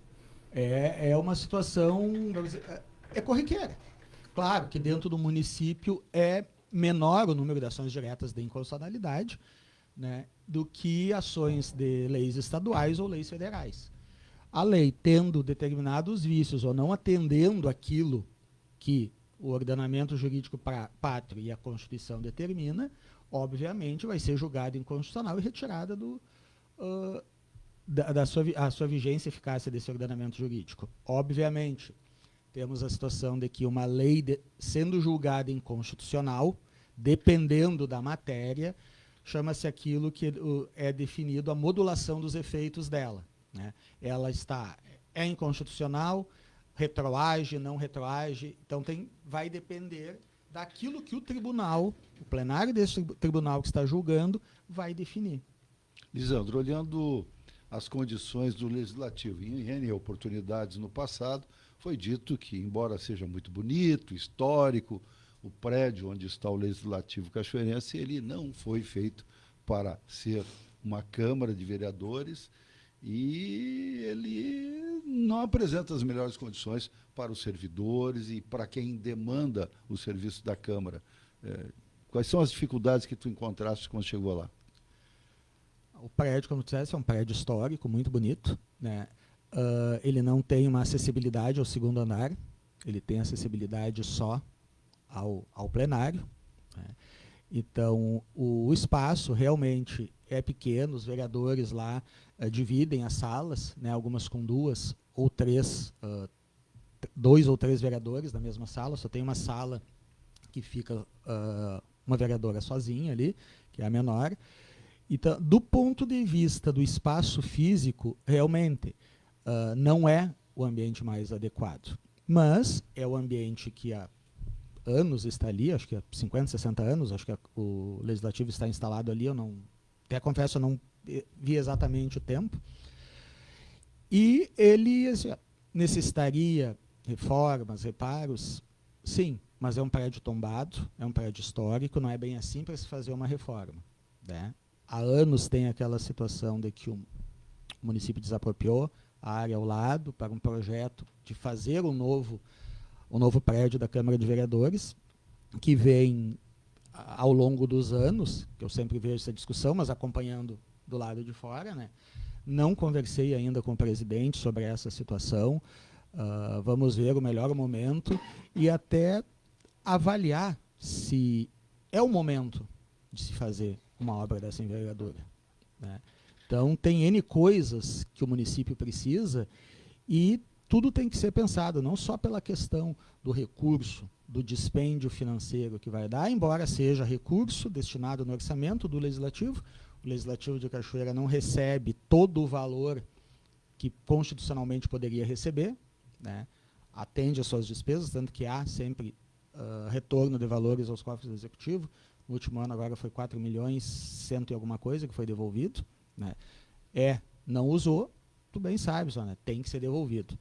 É uma situação corriqueira. Claro que dentro do município é menor o número de ações diretas de inconstitucionalidade, né, do que ações de leis estaduais ou leis federais. A lei tendo determinados vícios ou não atendendo aquilo que o ordenamento jurídico pátrio e a Constituição determina, obviamente vai ser julgado inconstitucional e retirada a sua vigência e eficácia desse ordenamento jurídico. Obviamente, temos a situação de que uma lei sendo julgada inconstitucional, dependendo da matéria, chama-se aquilo que é definido a modulação dos efeitos dela. Né? Ela é inconstitucional, retroage, não retroage, então vai depender daquilo que o tribunal, o plenário desse tribunal que está julgando, vai definir. Lisandro, olhando as condições do Legislativo, em N oportunidades no passado, foi dito que, embora seja muito bonito, histórico, o prédio onde está o Legislativo cachoeirense, ele não foi feito para ser uma Câmara de Vereadores e ele não apresenta as melhores condições para os servidores e para quem demanda o serviço da Câmara. Quais são as dificuldades que tu encontraste quando chegou lá? O prédio, como tu disseste, é um prédio histórico, muito bonito. Né? Ele não tem uma acessibilidade ao segundo andar, ele tem acessibilidade só ao plenário. Né? Então, o espaço realmente é pequeno, os vereadores lá dividem as salas, né, algumas com dois ou três vereadores na mesma sala, só tem uma sala que fica uma vereadora sozinha ali, que é a menor. Então, do ponto de vista do espaço físico, realmente não é o ambiente mais adequado. Mas é o ambiente que há anos está ali, acho que há 50, 60 anos, acho que o Legislativo está instalado ali, até confesso, eu não vi exatamente o tempo. E ele assim, necessitaria reformas, reparos, sim, mas é um prédio tombado, é um prédio histórico, não é bem assim para se fazer uma reforma, né? Há anos tem aquela situação de que o município desapropriou a área ao lado para um projeto de fazer um novo prédio da Câmara de Vereadores, que vem ao longo dos anos, que eu sempre vejo essa discussão, mas acompanhando do lado de fora, né? Não conversei ainda com o presidente sobre essa situação. Vamos ver o melhor momento e até avaliar se é o momento de se fazer uma obra dessa envergadura, né? Então, tem N coisas que o município precisa e tudo tem que ser pensado, não só pela questão do recurso, do dispêndio financeiro que vai dar, embora seja recurso destinado no orçamento do Legislativo. O Legislativo de Cachoeira não recebe todo o valor que constitucionalmente poderia receber, né? Atende às suas despesas, tanto que há sempre retorno de valores aos cofres do Executivo. No último ano agora foi 4 milhões, cento e alguma coisa que foi devolvido, né? Não usou, tu bem sabes, né? Tem que ser devolvido,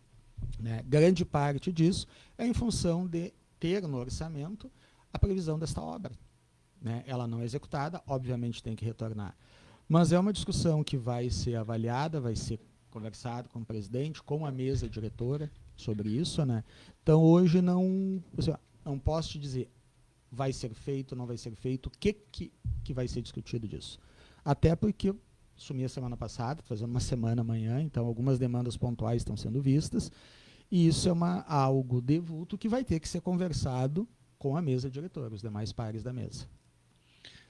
né? Grande parte disso é em função de ter no orçamento a previsão desta obra, né? Ela não é executada, obviamente tem que retornar. Mas é uma discussão que vai ser avaliada, vai ser conversado com o presidente, com a mesa diretora sobre isso, né? Então hoje não posso te dizer vai ser feito, não vai ser feito, o que vai ser discutido disso. Até porque eu assumi a semana passada, fazendo uma semana amanhã, então algumas demandas pontuais estão sendo vistas, e isso é algo de vulto que vai ter que ser conversado com a mesa diretora, os demais pares da mesa.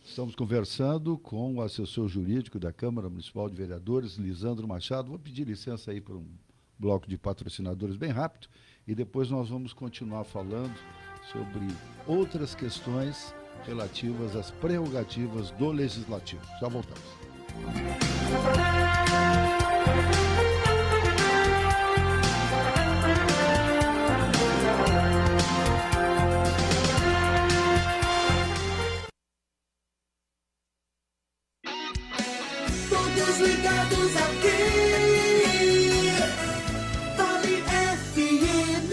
Estamos conversando com o assessor jurídico da Câmara Municipal de Vereadores, Lisandro Machado. Vou pedir licença aí para um bloco de patrocinadores bem rápido e depois nós vamos continuar falando sobre outras questões relativas às prerrogativas do Legislativo. Já voltamos. Todos ligados aqui. Vale FM.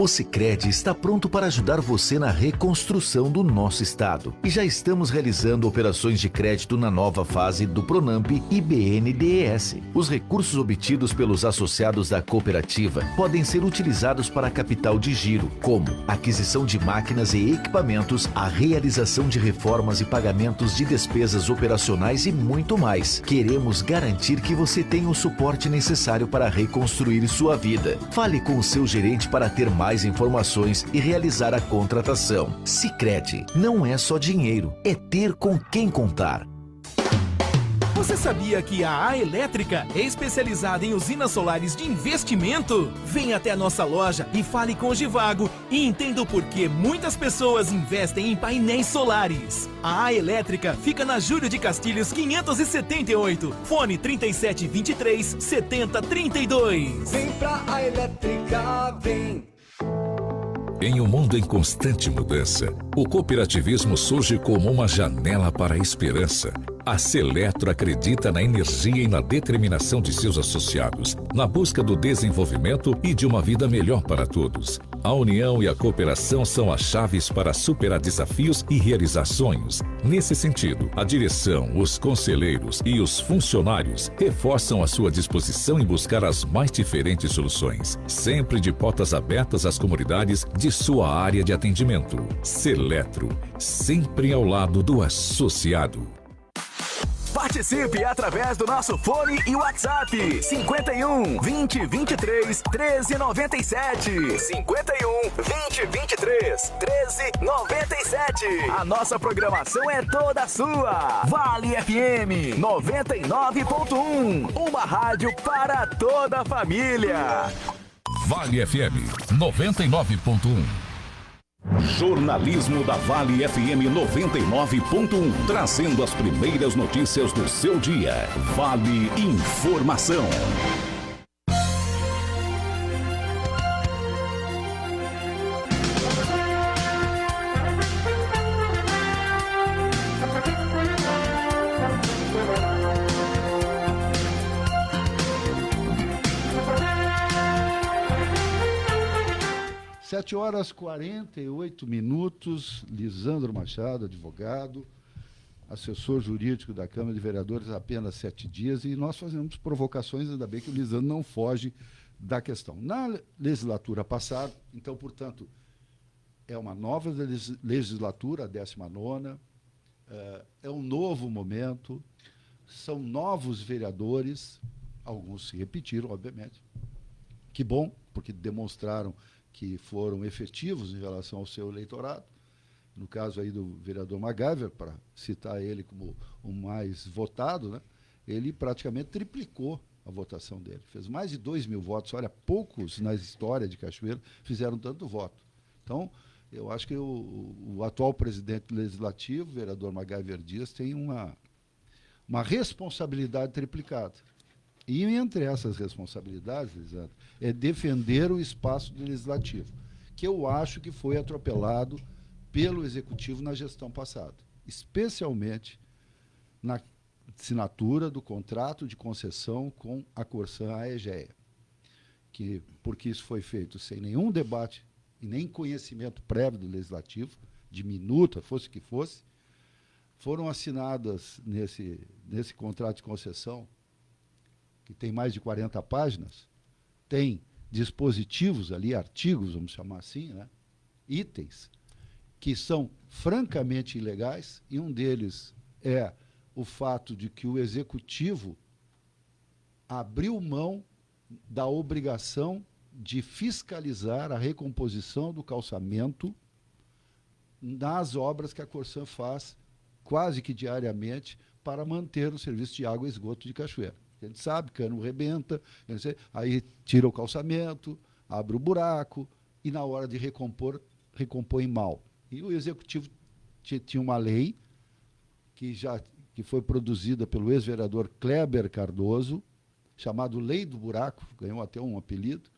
O Sicredi está pronto para ajudar você na reconstrução do nosso estado. E já estamos realizando operações de crédito na nova fase do Pronamp e BNDES. Os recursos obtidos pelos associados da cooperativa podem ser utilizados para capital de giro, como aquisição de máquinas e equipamentos, a realização de reformas e pagamentos de despesas operacionais e muito mais. Queremos garantir que você tenha o suporte necessário para reconstruir sua vida. Fale com o seu gerente para ter mais informações e realizar a contratação. Sicredi não é só dinheiro, é ter com quem contar. Você sabia que a Elétrica é especializada em usinas solares de investimento? Venha até a nossa loja e fale com o Givago e entenda o porquê muitas pessoas investem em painéis solares. A Elétrica fica na Júlio de Castilhos 578. Fone 3723-7032. Vem pra a Elétrica, vem. Em um mundo em constante mudança, o cooperativismo surge como uma janela para a esperança. A Seletro acredita na energia e na determinação de seus associados, na busca do desenvolvimento e de uma vida melhor para todos. A união e a cooperação são as chaves para superar desafios e realizar sonhos. Nesse sentido, a direção, os conselheiros e os funcionários reforçam a sua disposição em buscar as mais diferentes soluções, sempre de portas abertas às comunidades de sua área de atendimento. Seletro, sempre ao lado do associado. Participe através do nosso fone e WhatsApp 51 20 23 13 97. 51 20 23 13 97. A nossa programação é toda sua. Vale FM 99.1. Uma rádio para toda a família. Vale FM 99.1. Jornalismo da Vale FM 99.1, trazendo as primeiras notícias do seu dia. Vale Informação. Sete horas 48 minutos, Lisandro Machado, advogado, assessor jurídico da Câmara de Vereadores há apenas 7 dias, e nós fazemos provocações, ainda bem que o Lisandro não foge da questão. Na legislatura passada, então, portanto, é uma nova legislatura, a 19ª, é um novo momento, são novos vereadores, alguns se repetiram, obviamente. Que bom, porque demonstraram que foram efetivos em relação ao seu eleitorado. No caso aí do vereador MacGyver, para citar ele como o mais votado, né, ele praticamente triplicou a votação dele. Fez mais de 2 mil votos. Olha, poucos na história de Cachoeira fizeram tanto voto. Então, eu acho que o atual presidente legislativo, o vereador MacGyver Dias, tem uma responsabilidade triplicada. E entre essas responsabilidades, Lisandro, é defender o espaço do legislativo, que eu acho que foi atropelado pelo executivo na gestão passada, especialmente na assinatura do contrato de concessão com a Corsã Aegea, porque isso foi feito sem nenhum debate e nem conhecimento prévio do legislativo, de minuta, fosse o que fosse. Foram assinadas nesse contrato de concessão, que tem mais de 40 páginas, tem dispositivos ali, artigos, vamos chamar assim, né? Itens, que são francamente ilegais, e um deles é o fato de que o executivo abriu mão da obrigação de fiscalizar a recomposição do calçamento nas obras que a Corsã faz quase que diariamente para manter o serviço de água e esgoto de Cachoeira. A gente sabe, cano rebenta, aí tira o calçamento, abre o buraco e na hora de recompor, recompõe mal. E o executivo tinha uma lei que foi produzida pelo ex-vereador Kleber Cardoso, chamado Lei do Buraco, ganhou até um apelido,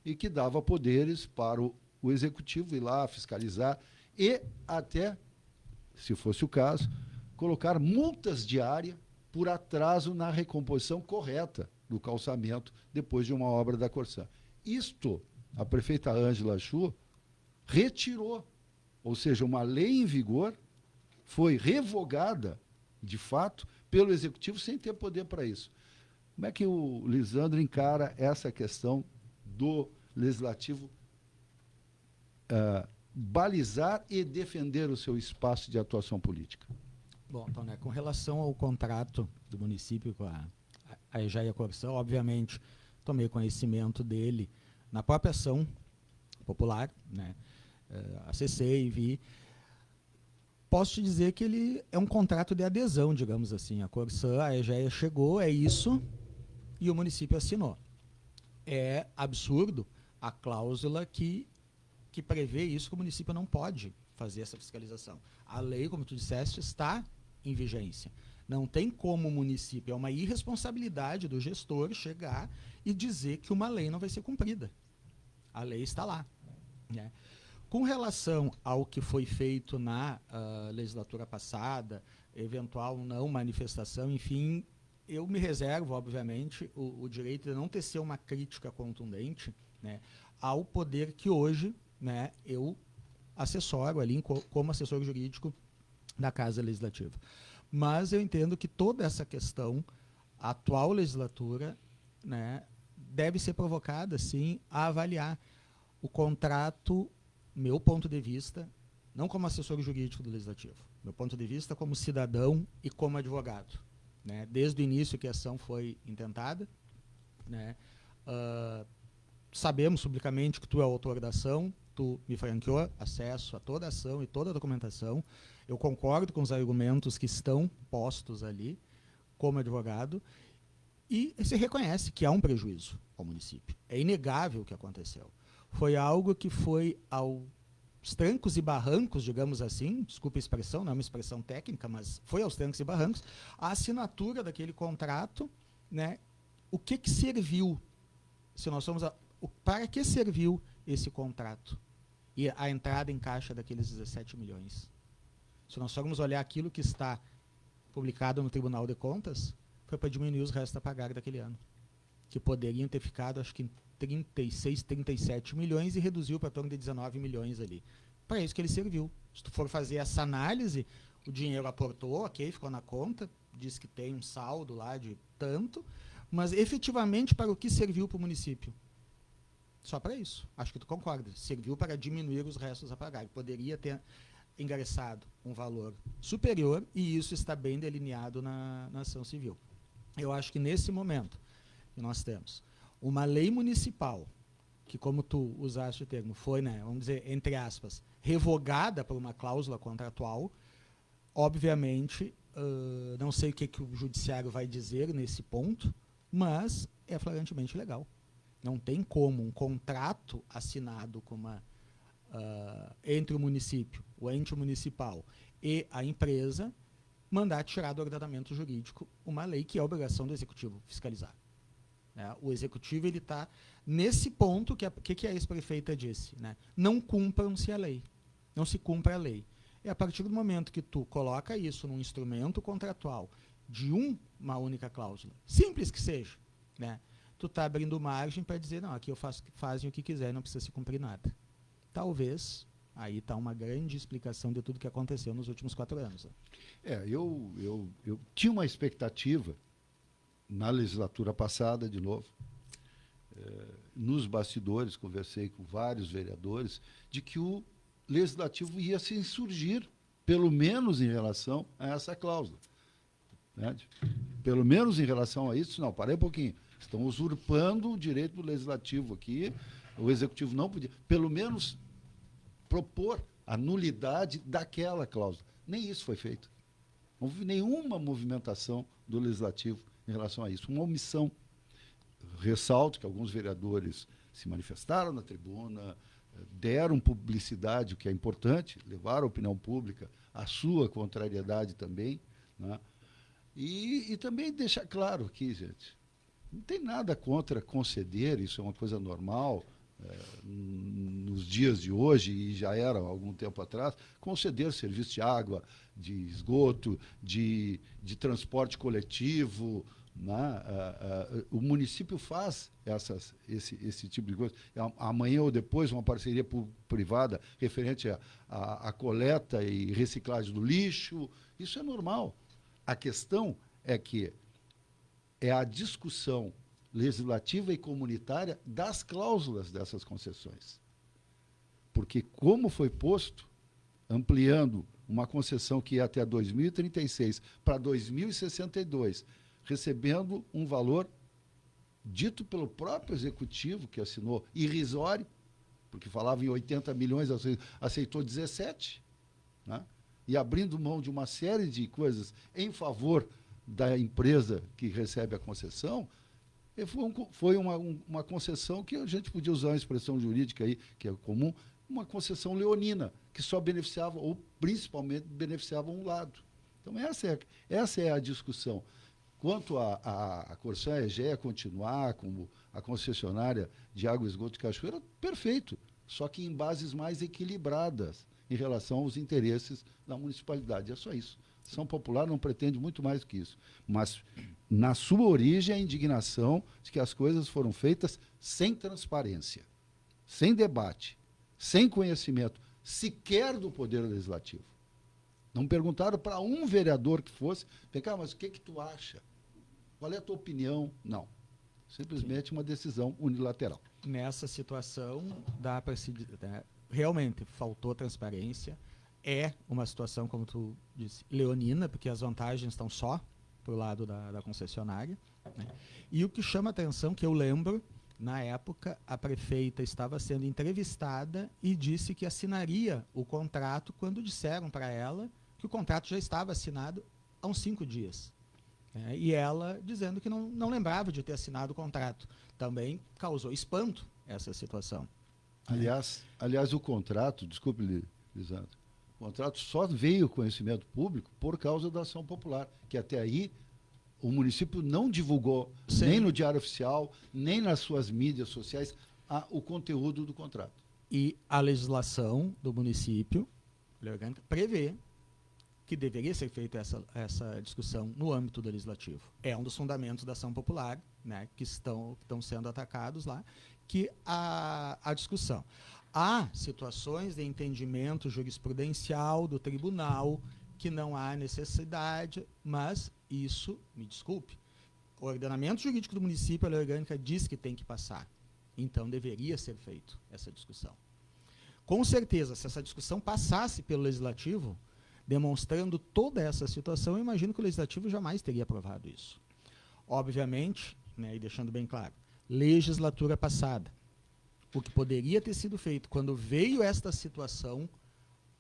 e que dava poderes para o executivo ir lá fiscalizar e até, se fosse o caso, colocar multas diárias por atraso na recomposição correta do calçamento depois de uma obra da Corsã. Isto, a prefeita Ângela Chu retirou, ou seja, uma lei em vigor foi revogada, de fato, pelo Executivo sem ter poder para isso. Como é que o Lisandro encara essa questão do Legislativo balizar e defender o seu espaço de atuação política? Bom, então, né, com relação ao contrato do município com a Aegea Corsã, obviamente, tomei conhecimento dele na própria ação popular, né, acessei, vi. Posso te dizer que ele é um contrato de adesão, digamos assim. A Corsã, a Aegea chegou, é isso, e o município assinou. É absurdo a cláusula que prevê isso, que o município não pode fazer essa fiscalização. A lei, como tu disseste, está em vigência. Não tem como o município, é uma irresponsabilidade do gestor chegar e dizer que uma lei não vai ser cumprida. A lei está lá, né? Com relação ao que foi feito na legislatura passada, eventual não manifestação, enfim, eu me reservo, obviamente, o direito de não tecer uma crítica contundente, né, ao poder que hoje, né, eu assessoro ali como assessor jurídico da Casa Legislativa. Mas eu entendo que toda essa questão, a atual legislatura, né, deve ser provocada, sim, a avaliar o contrato, meu ponto de vista, não como assessor jurídico do Legislativo, meu ponto de vista como cidadão e como advogado, né, desde o início que a ação foi intentada, né, sabemos publicamente que tu é o autor da ação, tu me franqueou acesso a toda a ação e toda a documentação. Eu concordo com os argumentos que estão postos ali, como advogado, e se reconhece que há um prejuízo ao município. É inegável o que aconteceu. Foi algo que foi, ao os trancos e barrancos, digamos assim, desculpa a expressão, não é uma expressão técnica, mas foi aos trancos e barrancos, a assinatura daquele contrato, né? O que serviu? Se nós somos para que serviu esse contrato? E a entrada em caixa daqueles 17 milhões? Se nós formos olhar aquilo que está publicado no Tribunal de Contas, foi para diminuir os restos a pagar daquele ano, que poderiam ter ficado, acho que, em 36, 37 milhões e reduziu para torno de 19 milhões ali. Para isso que ele serviu. Se tu for fazer essa análise, o dinheiro aportou, ok, ficou na conta, diz que tem um saldo lá de tanto, mas efetivamente para o que serviu para o município? Só para isso. Acho que tu concorda. Serviu para diminuir os restos a pagar. Poderia ter ingressado um valor superior e isso está bem delineado na ação civil. Eu acho que nesse momento que nós temos uma lei municipal, que como tu usaste o termo, foi, né, vamos dizer, entre aspas, revogada por uma cláusula contratual, obviamente, não sei o que o judiciário vai dizer nesse ponto, mas é flagrantemente legal. Não tem como um contrato assinado com entre o município, o ente municipal e a empresa, mandar tirar do ordenamento jurídico uma lei que é obrigação do executivo fiscalizar. O executivo está nesse ponto que a ex-prefeita disse, né? Não cumpram-se a lei, não se cumpre a lei. É a partir do momento que tu coloca isso num instrumento contratual de uma única cláusula, simples que seja, né? Tu está abrindo margem para dizer, não, aqui fazem o que quiser, não precisa se cumprir nada. Talvez, aí está uma grande explicação de tudo que aconteceu nos últimos 4 anos. Né? Eu tinha uma expectativa na legislatura passada, de novo, nos bastidores, conversei com vários vereadores, de que o legislativo ia se insurgir, pelo menos em relação a essa cláusula. Né? Pelo menos em relação a isso, não, parei um pouquinho. Estão usurpando o direito do legislativo aqui, o executivo não podia, pelo menos propor a nulidade daquela cláusula. Nem isso foi feito. Não houve nenhuma movimentação do legislativo em relação a isso, uma omissão. Ressalto que alguns vereadores se manifestaram na tribuna, deram publicidade, o que é importante, levaram a opinião pública a sua contrariedade também, né? E também deixar claro aqui, gente, não tem nada contra conceder, isso é uma coisa normal, nos dias de hoje, e já era há algum tempo atrás, conceder serviço de água, de esgoto, de transporte coletivo, né? O município faz esse tipo de coisa. Amanhã ou depois, uma parceria privada referente à coleta e reciclagem do lixo, isso é normal. A questão é que é a discussão legislativa e comunitária das cláusulas dessas concessões. Porque, como foi posto, ampliando uma concessão que ia até 2036 para 2062, recebendo um valor dito pelo próprio executivo, que assinou, irrisório, porque falava em 80 milhões, aceitou 17, né? E abrindo mão de uma série de coisas em favor da empresa que recebe a concessão, foi uma concessão que a gente podia usar uma expressão jurídica aí, que é comum, uma concessão leonina, que só beneficiava, ou principalmente beneficiava um lado. Então, essa é a discussão. Quanto a Corsã Egea continuar como a concessionária de água e esgoto de Cachoeira, perfeito, só que em bases mais equilibradas em relação aos interesses da municipalidade. É só isso. Ação Popular não pretende muito mais do que isso. Mas, na sua origem, a indignação de que as coisas foram feitas sem transparência, sem debate, sem conhecimento, sequer do Poder Legislativo. Não perguntaram para um vereador que fosse, vem cá, mas o que tu acha? Qual é a tua opinião? Não. Simplesmente uma decisão unilateral. Nessa situação, dá para se... realmente, faltou transparência. É uma situação, como tu disse, leonina, porque as vantagens estão só para o lado da concessionária. Né? E o que chama atenção, que eu lembro, na época, a prefeita estava sendo entrevistada e disse que assinaria o contrato quando disseram para ela que o contrato já estava assinado há uns 5 dias. E ela dizendo que não lembrava de ter assinado o contrato. Também causou espanto essa situação. Aliás, o contrato, desculpe, Lisandro, o contrato só veio ao conhecimento público por causa da ação popular, que até aí o município não divulgou, Sim. nem no Diário Oficial, nem nas suas mídias sociais, o conteúdo do contrato. E a legislação do município prevê que deveria ser feita essa discussão no âmbito do legislativo. É um dos fundamentos da ação popular, né, que estão sendo atacados lá, que a discussão. Há situações de entendimento jurisprudencial do tribunal que não há necessidade, mas isso, me desculpe, o ordenamento jurídico do município, a lei orgânica, diz que tem que passar. Então, deveria ser feita essa discussão. Com certeza, se essa discussão passasse pelo legislativo, demonstrando toda essa situação, eu imagino que o legislativo jamais teria aprovado isso. Obviamente, né, e deixando bem claro, legislatura passada, o que poderia ter sido feito quando veio esta situação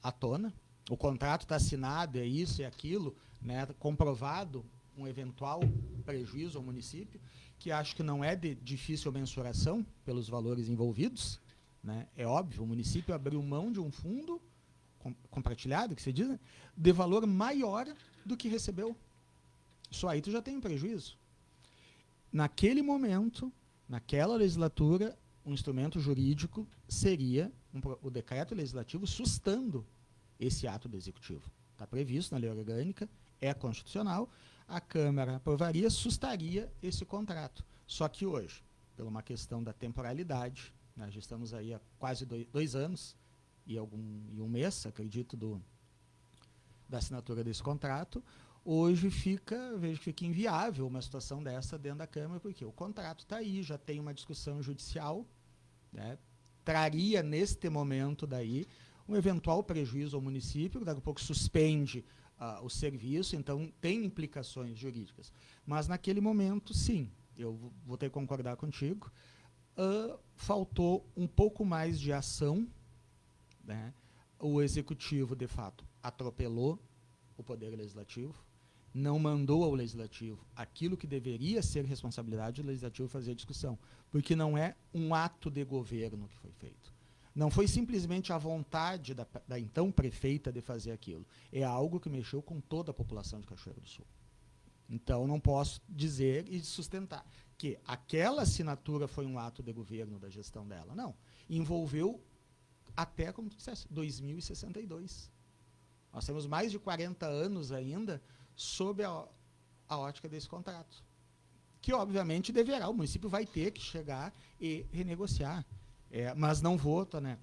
à tona, o contrato está assinado, é isso e aquilo, né, comprovado um eventual prejuízo ao município, que acho que não é de difícil mensuração pelos valores envolvidos, né, é óbvio, o município abriu mão de um fundo compartilhado, que se diz, né, de valor maior do que recebeu. Só aí tu já tem um prejuízo. Naquele momento, naquela legislatura, um instrumento jurídico seria o decreto legislativo sustando esse ato do executivo. Está previsto na lei orgânica, é constitucional, a Câmara aprovaria, sustaria esse contrato. Só que hoje, por uma questão da temporalidade, nós já estamos aí há quase 2 anos e um mês, acredito, da assinatura desse contrato, hoje vejo que fica inviável uma situação dessa dentro da Câmara, porque o contrato está aí, já tem uma discussão judicial, né, traria neste momento daí um eventual prejuízo ao município, daqui a pouco suspende o serviço, então tem implicações jurídicas. Mas naquele momento, sim, eu vou ter que concordar contigo, faltou um pouco mais de ação, né? O executivo, de fato, atropelou o poder legislativo, não mandou ao legislativo aquilo que deveria ser responsabilidade do legislativo fazer a discussão, porque não é um ato de governo que foi feito. Não foi simplesmente a vontade da então prefeita de fazer aquilo. É algo que mexeu com toda a população de Cachoeira do Sul. Então, não posso dizer e sustentar que aquela assinatura foi um ato de governo da gestão dela. Não. Envolveu até, como tu disseste, 2062. Nós temos mais de 40 anos ainda sob a ótica desse contrato. Que, obviamente, o município vai ter que chegar e renegociar. Mas não vou, né,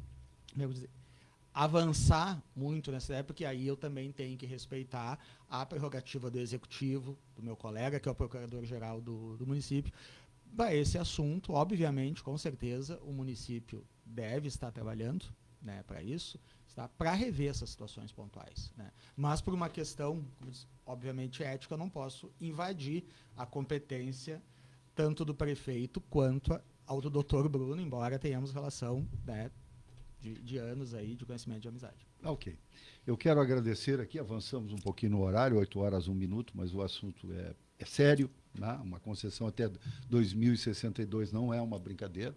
avançar muito nessa época, porque aí eu também tenho que respeitar a prerrogativa do executivo, do meu colega, que é o procurador-geral do município. Para esse assunto, obviamente, com certeza, o município deve estar trabalhando, né, para isso, para rever essas situações pontuais, né. Mas por uma questão, obviamente, ética, eu não posso invadir a competência tanto do prefeito quanto ao do doutor Bruno, embora tenhamos relação, né, de anos aí de conhecimento de amizade. Ok. Eu quero agradecer aqui, avançamos um pouquinho no horário, 8h01, mas o assunto é sério, né? Uma concessão até 2062 não é uma brincadeira.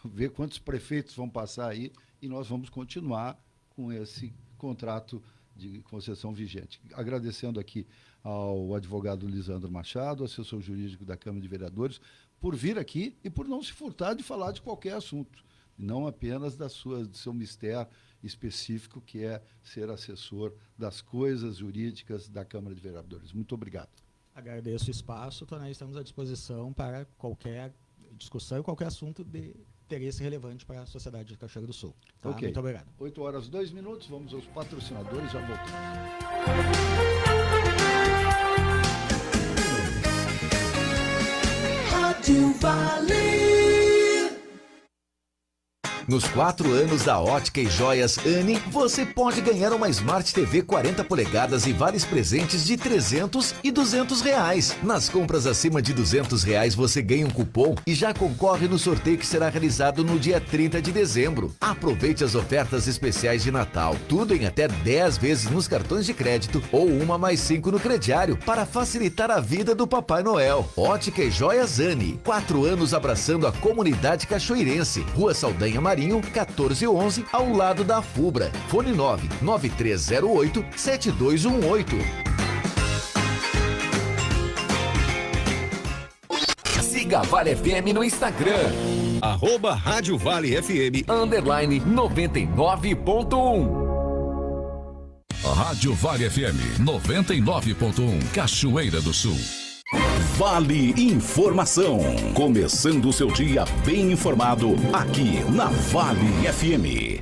Ver quantos prefeitos vão passar aí e nós vamos continuar com esse contrato de concessão vigente. Agradecendo aqui ao advogado Lisandro Machado, assessor jurídico da Câmara de Vereadores, por vir aqui e por não se furtar de falar de qualquer assunto, não apenas do seu mistério específico, que é ser assessor das coisas jurídicas da Câmara de Vereadores. Muito obrigado. Agradeço o espaço, Tonai, estamos à disposição para qualquer discussão e qualquer assunto de interesse relevante para a sociedade de Cachoeira do Sul. Tá? Ok. Muito obrigado. 8h02, vamos aos patrocinadores, já voltamos. Rádio Vale. Nos 4 anos da Ótica e Joias Anne, você pode ganhar uma Smart TV 40 polegadas e vários presentes de R$300 e R$200. Nas compras acima de R$200, você ganha um cupom e já concorre no sorteio que será realizado no dia 30 de dezembro. Aproveite as ofertas especiais de Natal, tudo em até 10 vezes nos cartões de crédito ou 1 mais 5 no crediário, para facilitar a vida do Papai Noel. Ótica e Joias Anne, 4 anos abraçando a comunidade cachoeirense. Rua Saldanha Maria, Carinho, 1411, ao lado da FUBRA. Fone 99308-7218. Siga a Vale FM no Instagram. Rádio Vale FM _99.1. Rádio Vale FM 99.1 Cachoeira do Sul. Vale Informação. Começando o seu dia bem informado aqui na Vale FM.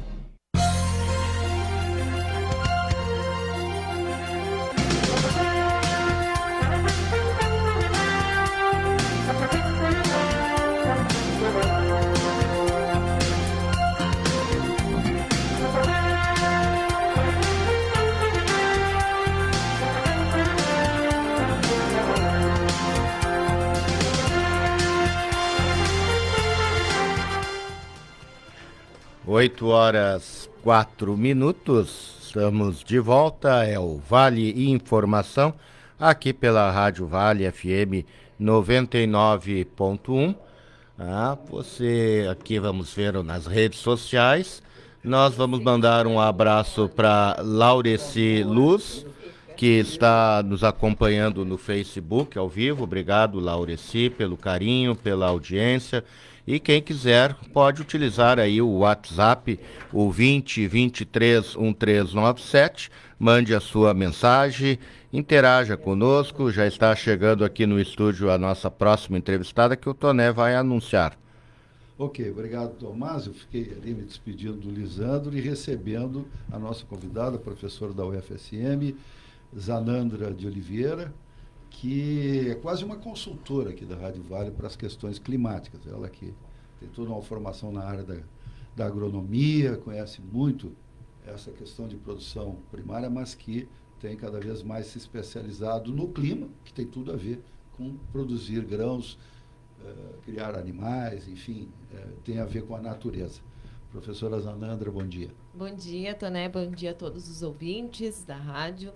Oito horas 4 minutos, estamos de volta, é o Vale Informação, aqui pela Rádio Vale FM 99.1. Você aqui vamos ver nas redes sociais. Nós vamos mandar um abraço para Laureci Luz, que está nos acompanhando no Facebook ao vivo. Obrigado, Laureci, pelo carinho, pela audiência. E quem quiser pode utilizar aí o WhatsApp, o 20231397, mande a sua mensagem, interaja conosco. Já está chegando aqui no estúdio a nossa próxima entrevistada, que o Toné vai anunciar. Ok, obrigado, Tomás. Eu fiquei ali me despedindo do Lisandro e recebendo a nossa convidada, a professora da UFSM, Zanandra de Oliveira, que é quase uma consultora aqui da Rádio Vale para as questões climáticas. Ela que tem toda uma formação na área da agronomia, conhece muito essa questão de produção primária, mas que tem cada vez mais se especializado no clima, que tem tudo a ver com produzir grãos, criar animais, enfim, tem a ver com a natureza. Professora Zanandra, bom dia. Bom dia, Toné, bom dia a todos os ouvintes da rádio.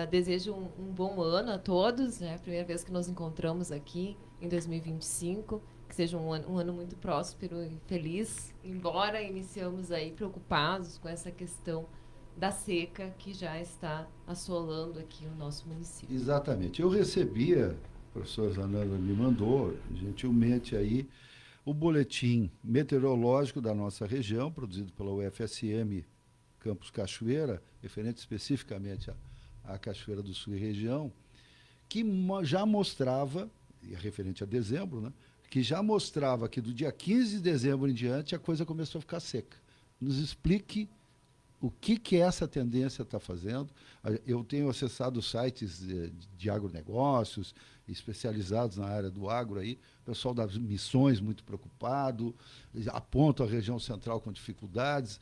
Desejo um bom ano a todos, né? Primeira vez que nos encontramos aqui em 2025, que seja um ano muito próspero e feliz, embora iniciamos aí preocupados com essa questão da seca que já está assolando aqui o nosso município. Exatamente. Eu recebia, a professora Zanandra me mandou, gentilmente aí, o boletim meteorológico da nossa região, produzido pela UFSM Campus Cachoeira, referente especificamente a Cachoeira do Sul e região, que já mostrava, e referente a dezembro, né, que já mostrava que do dia 15 de dezembro em diante a coisa começou a ficar seca. Nos explique o que essa tendência está fazendo. Eu tenho acessado sites de agronegócios, especializados na área do agro aí, o pessoal das missões muito preocupado, aponta a região central com dificuldades.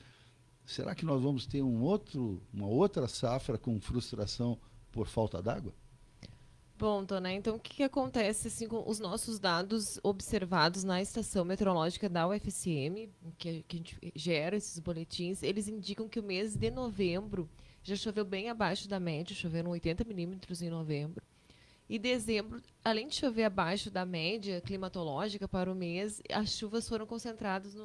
Será que nós vamos ter uma outra safra com frustração por falta d'água? Bom, Toné, então o que acontece assim, com os nossos dados observados na estação meteorológica da UFSM, que a gente gera esses boletins, eles indicam que o mês de novembro já choveu bem abaixo da média, choveram 80 milímetros em novembro. E dezembro, além de chover abaixo da média climatológica para o mês, as chuvas foram concentradas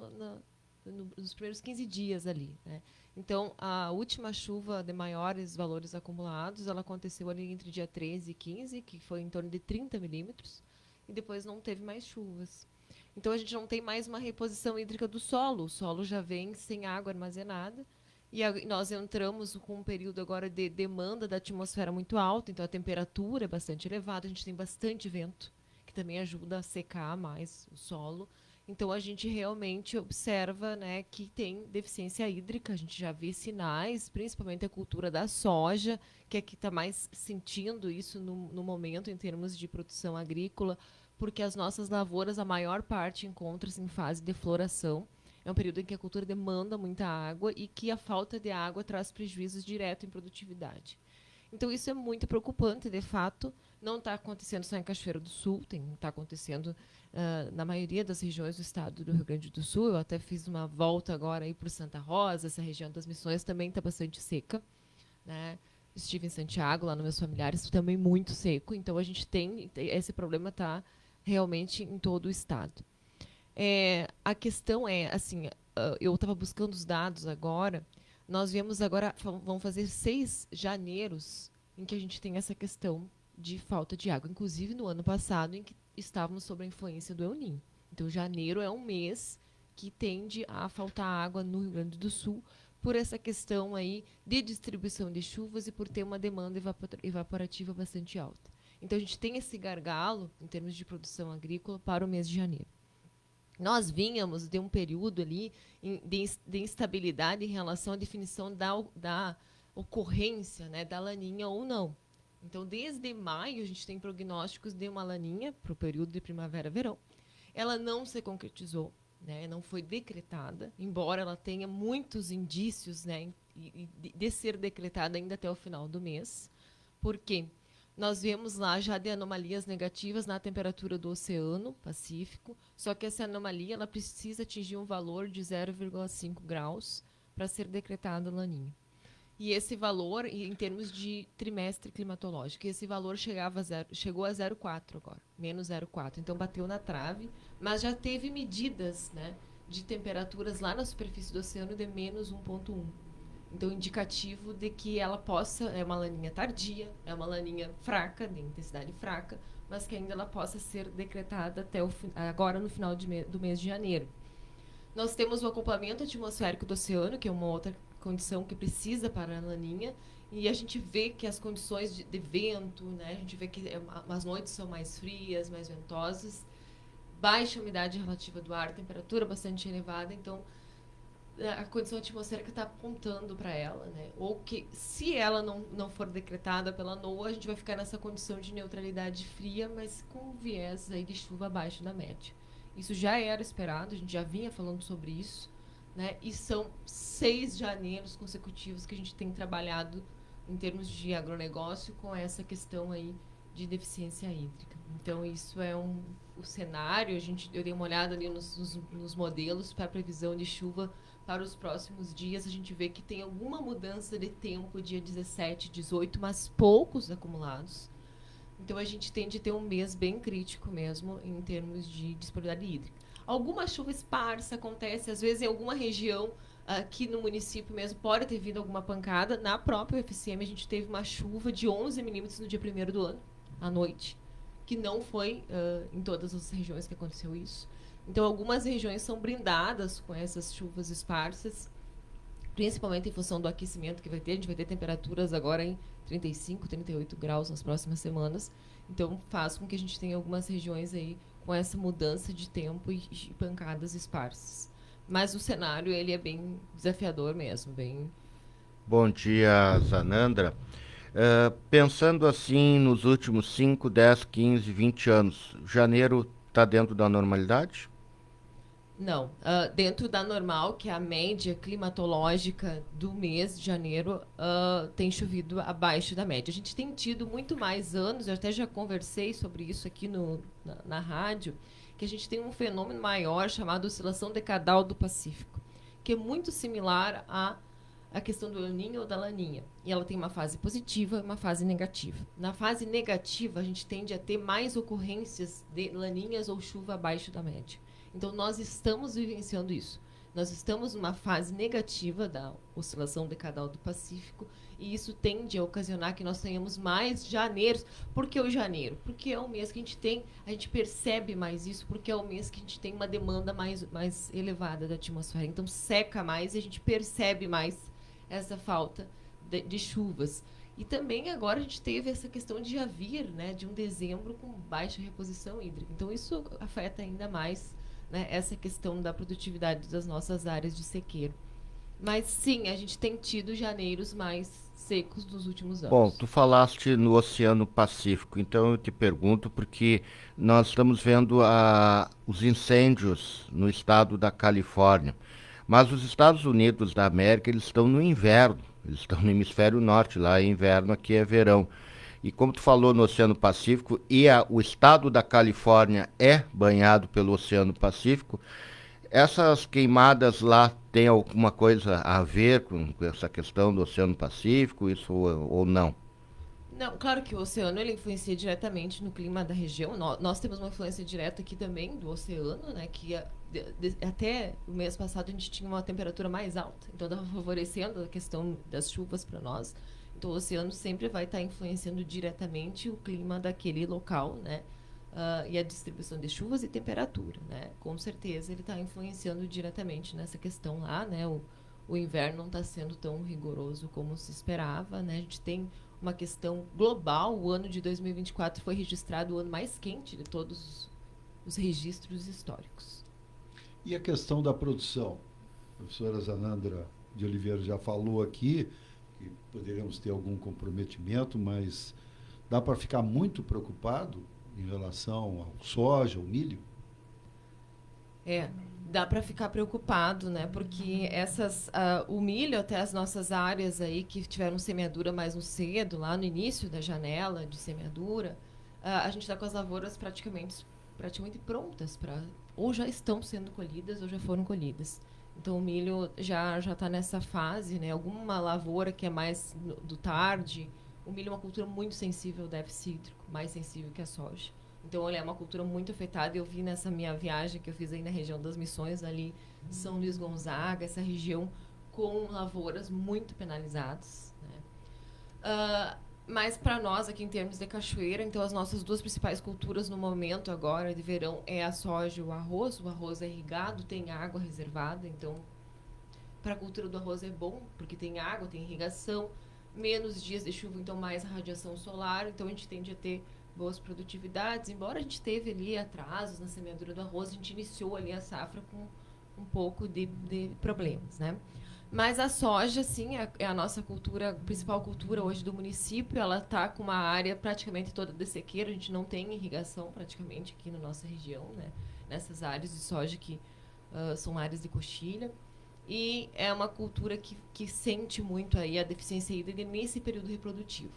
nos primeiros 15 dias ali, né? Então, a última chuva de maiores valores acumulados, ela aconteceu ali entre dia 13 e 15, que foi em torno de 30 milímetros, e depois não teve mais chuvas. Então, a gente não tem mais uma reposição hídrica do solo. O solo já vem sem água armazenada, e nós entramos com um período agora de demanda da atmosfera muito alta, então a temperatura é bastante elevada, a gente tem bastante vento, que também ajuda a secar mais o solo. Então, a gente realmente observa, né, que tem deficiência hídrica. A gente já vê sinais, principalmente a cultura da soja, que é que está mais sentindo isso no momento em termos de produção agrícola, porque as nossas lavouras, a maior parte, encontra-se em fase de floração. É um período em que a cultura demanda muita água e que a falta de água traz prejuízos diretos em produtividade. Então, isso é muito preocupante, de fato. Não está acontecendo só em Cachoeira do Sul, está acontecendo na maioria das regiões do estado do Rio Grande do Sul. Eu até fiz uma volta agora aí para Santa Rosa, essa região das Missões também está bastante seca, né? Estive em Santiago, lá nos meus familiares, também muito seco. Então, a gente tem, esse problema está realmente em todo o estado. A questão é, assim, eu estava buscando os dados agora, nós vemos agora, vão fazer 6 janeiros em que a gente tem essa questão de falta de água, inclusive no ano passado, em que estávamos sob a influência do El Niño. Então, janeiro é um mês que tende a faltar água no Rio Grande do Sul por essa questão aí de distribuição de chuvas e por ter uma demanda evaporativa bastante alta. Então, a gente tem esse gargalo, em termos de produção agrícola, para o mês de janeiro. Nós vínhamos de um período ali de instabilidade em relação à definição da ocorrência, né, da laninha ou não. Então, desde maio, a gente tem prognósticos de uma laninha para o período de primavera-verão. Ela não se concretizou, né, não foi decretada, embora ela tenha muitos indícios, né, de ser decretada ainda até o final do mês. Por quê? Nós vemos lá já de anomalias negativas na temperatura do Oceano Pacífico, só que essa anomalia ela precisa atingir um valor de 0,5 graus para ser decretada a laninha. E esse valor, em termos de trimestre climatológico, esse valor chegou a 0,4 agora, menos 0,4. Então, bateu na trave, mas já teve medidas, né, de temperaturas lá na superfície do oceano de menos 1,1. Então, indicativo de que ela é uma laninha tardia, é uma laninha fraca, de intensidade fraca, mas que ainda ela possa ser decretada até agora no final do mês de janeiro. Nós temos o acoplamento atmosférico do oceano, que é uma outra condição que precisa para a laninha, e a gente vê que as condições de vento, né, a gente vê que as noites são mais frias, mais ventosas, baixa umidade relativa do ar, temperatura bastante elevada, então a condição atmosférica está apontando para ela, né? Ou que, se ela não for decretada pela NOAA, a gente vai ficar nessa condição de neutralidade fria, mas com viés aí de chuva abaixo da média. Isso já era esperado, a gente já vinha falando sobre isso, né? E são 6 janeiros consecutivos que a gente tem trabalhado em termos de agronegócio com essa questão aí de deficiência hídrica. Então, isso é o cenário. Eu dei uma olhada ali nos modelos para a previsão de chuva para os próximos dias. A gente vê que tem alguma mudança de tempo, dia 17, 18, mas poucos acumulados. Então, a gente tende a ter um mês bem crítico mesmo em termos de disponibilidade hídrica. Alguma chuva esparsa acontece, às vezes, em alguma região aqui no município mesmo, pode ter vindo alguma pancada. Na própria UFSM, a gente teve uma chuva de 11 milímetros no dia 1º do ano, à noite, que não foi em todas as regiões que aconteceu isso. Então, algumas regiões são brindadas com essas chuvas esparsas, principalmente em função do aquecimento que vai ter. A gente vai ter temperaturas agora em 35, 38 graus nas próximas semanas. Então, faz com que a gente tenha algumas regiões aí com essa mudança de tempo e pancadas esparsas. Mas o cenário, ele é bem desafiador mesmo, bem... Bom dia, Zanandra. Pensando assim nos últimos 5, 10, 15, 20 anos, janeiro está dentro da normalidade? Não. Dentro da normal, que é a média climatológica do mês de janeiro, tem chovido abaixo da média. A gente tem tido muito mais anos, eu até já conversei sobre isso aqui na rádio, que a gente tem um fenômeno maior chamado oscilação decadal do Pacífico, que é muito similar à questão do El Niño ou da Laninha. E ela tem uma fase positiva e uma fase negativa. Na fase negativa, a gente tende a ter mais ocorrências de laninhas ou chuva abaixo da média. Então, nós estamos vivenciando isso. Nós estamos numa fase negativa da oscilação decadal do Pacífico, e isso tende a ocasionar que nós tenhamos mais janeiros. Por que o janeiro? Porque é o mês que a gente percebe mais isso, porque é o mês que a gente tem uma demanda mais elevada da atmosfera. Então, seca mais e a gente percebe mais essa falta de chuvas. E também agora a gente teve essa questão de já vir, né, de um dezembro com baixa reposição hídrica. Então, isso afeta ainda mais, né, essa questão da produtividade das nossas áreas de sequeiro. Mas sim, a gente tem tido janeiros mais secos dos últimos anos. Bom, tu falaste no Oceano Pacífico, então eu te pergunto porque nós estamos vendo os incêndios no estado da Califórnia, mas os Estados Unidos da América, eles estão no inverno, eles estão no hemisfério norte, lá é inverno, aqui é verão. E como tu falou no Oceano Pacífico, o estado da Califórnia é banhado pelo Oceano Pacífico, essas queimadas lá têm alguma coisa a ver com essa questão do Oceano Pacífico, isso ou não? Não, claro que o oceano ele influencia diretamente no clima da região. Nós temos uma influência direta aqui também do oceano, né? Que até o mês passado a gente tinha uma temperatura mais alta, então estava favorecendo a questão das chuvas para nós. Então o oceano sempre vai estar influenciando diretamente o clima daquele local, né? E a distribuição de chuvas e temperatura, né? Com certeza ele está influenciando diretamente nessa questão lá, né? O inverno não está sendo tão rigoroso como se esperava, né? A gente tem uma questão global. O ano de 2024 foi registrado o ano mais quente de todos os registros históricos. E a questão da produção? A professora Zanandra de Oliveira já falou aqui que poderíamos ter algum comprometimento, mas dá para ficar muito preocupado em relação ao soja, ao milho? Dá para ficar preocupado, né? Porque o milho, até as nossas áreas aí que tiveram semeadura mais no cedo, lá no início da janela de semeadura, a gente está com as lavouras praticamente prontas ou já estão sendo colhidas ou já foram colhidas. Então o milho já está nessa fase, né? Alguma lavoura que é mais do tarde, o milho é uma cultura muito sensível ao déficit hídrico, mais sensível que a soja. Então, olha, é uma cultura muito afetada. Eu vi nessa minha viagem que eu fiz aí na região das Missões, ali São Luís Gonzaga, essa região com lavouras muito penalizadas, né? Mas para nós, aqui em termos de cachoeira, então as nossas duas principais culturas no momento agora de verão é a soja e o arroz. O arroz é irrigado, tem água reservada, então para a cultura do arroz é bom, porque tem água, tem irrigação, menos dias de chuva, então mais radiação solar, então a gente tende a ter boas produtividades. Embora a gente teve ali atrasos na semeadura do arroz, a gente iniciou ali a safra com um pouco de problemas, né? Mas a soja, sim, é a nossa principal cultura hoje do município. Ela está com uma área praticamente toda de sequeira, a gente não tem irrigação praticamente aqui na nossa região, né? Nessas áreas de soja que são áreas de coxilha. E é uma cultura que sente muito aí a deficiência hídrica nesse período reprodutivo,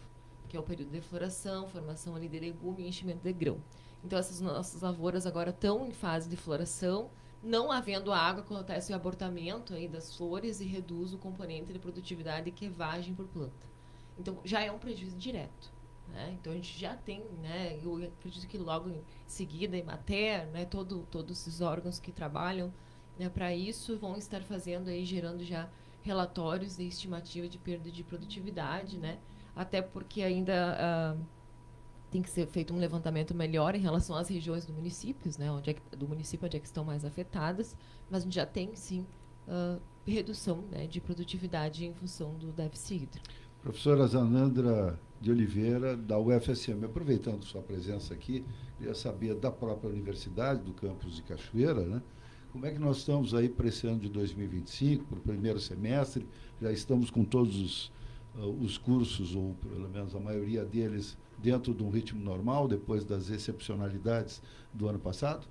que é o período de floração, formação ali de legume e enchimento de grão. Então, essas nossas lavouras agora estão em fase de floração. Não havendo água, acontece o abortamento aí das flores e reduz o componente de produtividade e quevagem por planta. Então, já é um prejuízo direto, né? Então, a gente já tem, né? Eu acredito que logo em seguida, a Emater, né? Todos esses órgãos que trabalham, né, para isso vão estar fazendo aí, gerando já relatórios de estimativa de perda de produtividade, né? Até porque ainda tem que ser feito um levantamento melhor em relação às regiões do município, né, onde é que estão mais afetadas, mas a gente já tem, sim, redução, né, de produtividade em função do déficit hídrico. Professora Zanandra de Oliveira, da UFSM, aproveitando sua presença aqui, queria saber da própria universidade, do campus de Cachoeira, né? Como é que nós estamos aí para esse ano de 2025, para o primeiro semestre? Já estamos com todos os cursos, ou pelo menos a maioria deles, dentro de um ritmo normal, depois das excepcionalidades do ano passado?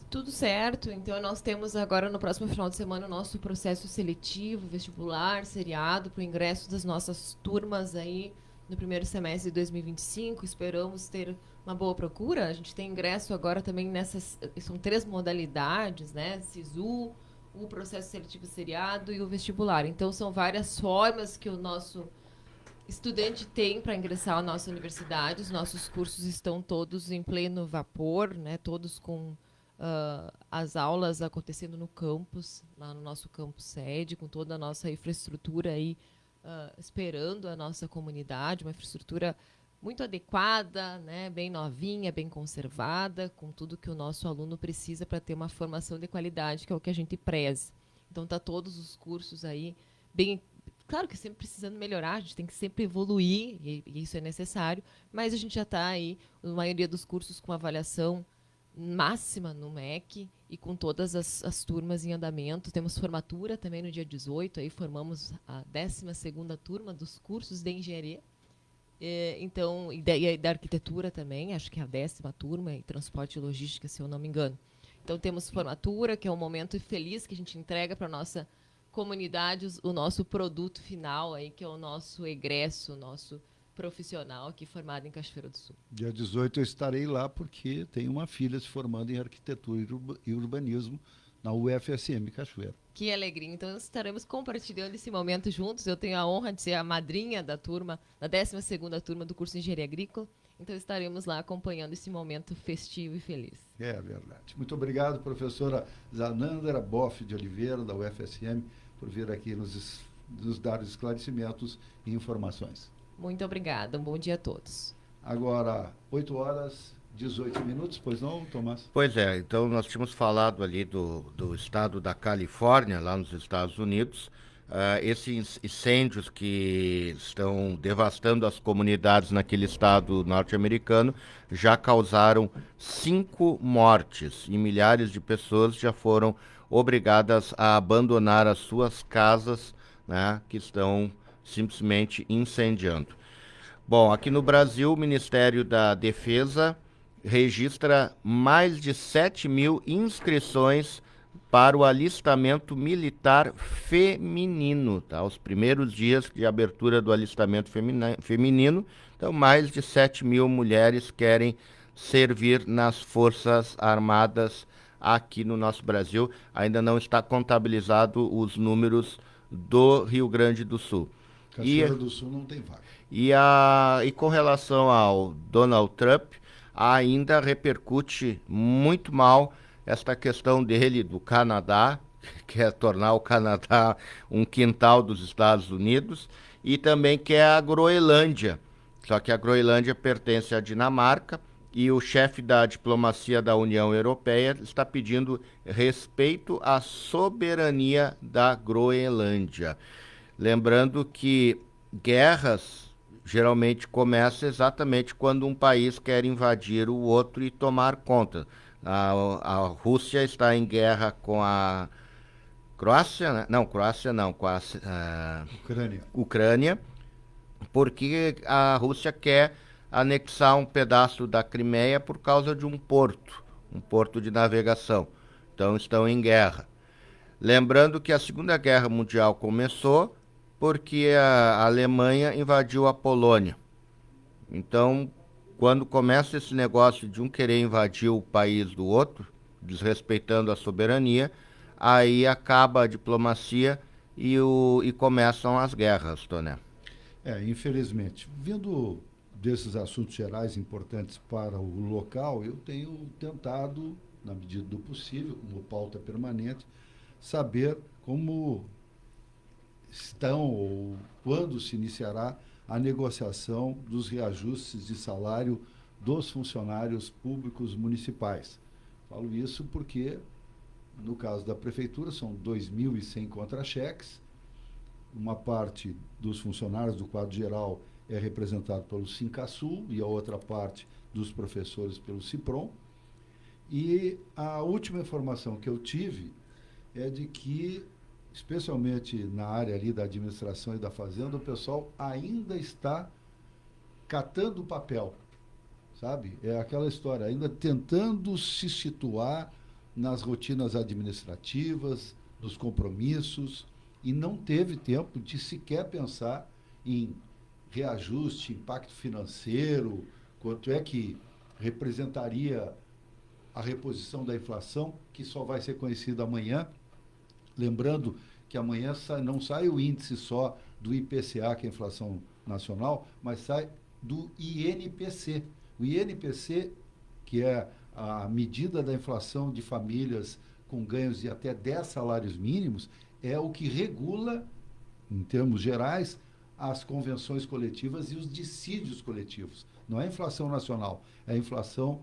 Tudo certo. Então, nós temos agora, no próximo final de semana, o nosso processo seletivo, vestibular, seriado, para o ingresso das nossas turmas aí no primeiro semestre de 2025. Esperamos ter uma boa procura. A gente tem ingresso agora também nessas... São 3 modalidades, né? SISU, o processo seletivo seriado e o vestibular. Então, são várias formas que o nosso estudante tem para ingressar à nossa universidade. Os nossos cursos estão todos em pleno vapor, né? Todos com as aulas acontecendo no campus, lá no nosso campus sede, com toda a nossa infraestrutura aí esperando a nossa comunidade, uma infraestrutura muito adequada, né? Bem novinha, bem conservada, com tudo que o nosso aluno precisa para ter uma formação de qualidade, que é o que a gente preza. Então, tá todos os cursos aí bem... Claro que sempre precisando melhorar, a gente tem que sempre evoluir, e isso é necessário, mas a gente já está aí, a maioria dos cursos com avaliação máxima no MEC e com todas as turmas em andamento. Temos formatura também no dia 18, aí formamos a 12ª turma dos cursos de engenharia, então, e da arquitetura também, acho que é a 10ª turma, e transporte e logística, se eu não me engano. Então, temos formatura, que é um momento feliz que a gente entrega para a nossa comunidade o nosso produto final, aí, que é o nosso egresso, o nosso profissional aqui formado em Cachoeira do Sul. Dia 18 eu estarei lá porque tenho uma filha se formando em arquitetura e urbanismo na UFSM Cachoeira. Que alegria. Então, estaremos compartilhando esse momento juntos. Eu tenho a honra de ser a madrinha da turma, da 12ª turma do curso de Engenharia Agrícola. Então, estaremos lá acompanhando esse momento festivo e feliz. É verdade. Muito obrigado, professora Zanandra Boff de Oliveira, da UFSM, por vir aqui nos dar esclarecimentos e informações. Muito obrigada. Um bom dia a todos. Agora, 8h18, pois não, Tomás? Pois é, então nós tínhamos falado ali do estado da Califórnia, lá nos Estados Unidos. Esses incêndios que estão devastando as comunidades naquele estado norte-americano já causaram 5 mortes e milhares de pessoas já foram obrigadas a abandonar as suas casas, né, que estão simplesmente incendiando. Bom, aqui no Brasil, o Ministério da Defesa registra mais de 7.000 inscrições para o alistamento militar feminino, tá? Os primeiros dias de abertura do alistamento feminino, então mais de 7.000 mulheres querem servir nas Forças Armadas aqui no nosso Brasil. Ainda não está contabilizado os números do Rio Grande do Sul. Cachoeira do Sul não tem vaga. E com relação ao Donald Trump, ainda repercute muito mal esta questão dele do Canadá, que quer tornar o Canadá um quintal dos Estados Unidos, e também quer a Groenlândia. Só que a Groenlândia pertence à Dinamarca e o chefe da diplomacia da União Europeia está pedindo respeito à soberania da Groenlândia. Lembrando que guerras geralmente começam exatamente quando um país quer invadir o outro e tomar conta. A Rússia está em guerra com a Croácia, né? Não, Croácia não, com a Ucrânia, porque a Rússia quer anexar um pedaço da Crimeia por causa de um porto de navegação. Então estão em guerra. Lembrando que a Segunda Guerra Mundial começou porque a Alemanha invadiu a Polônia. Então, quando começa esse negócio de um querer invadir o país do outro, desrespeitando a soberania, aí acaba a diplomacia e começam as guerras, Toné. Infelizmente. Vindo desses assuntos gerais importantes para o local, eu tenho tentado, na medida do possível, como pauta permanente, saber como estão ou quando se iniciará a negociação dos reajustes de salário dos funcionários públicos municipais. Falo isso porque, no caso da prefeitura, são 2.100 contra-cheques. Uma parte dos funcionários do quadro geral é representado pelo Sincasul e a outra parte dos professores pelo Ciprom. E a última informação que eu tive é de que, especialmente na área ali da administração e da fazenda, o pessoal ainda está catando papel, sabe? É aquela história, ainda tentando se situar nas rotinas administrativas, nos compromissos, e não teve tempo de sequer pensar em reajuste, impacto financeiro, quanto é que representaria a reposição da inflação, que só vai ser conhecida amanhã. Lembrando que amanhã não sai o índice só do IPCA, que é a inflação nacional, mas sai do INPC. O INPC, que é a medida da inflação de famílias com ganhos de até 10 salários mínimos, é o que regula, em termos gerais, as convenções coletivas e os dissídios coletivos. Não é a inflação nacional, é a inflação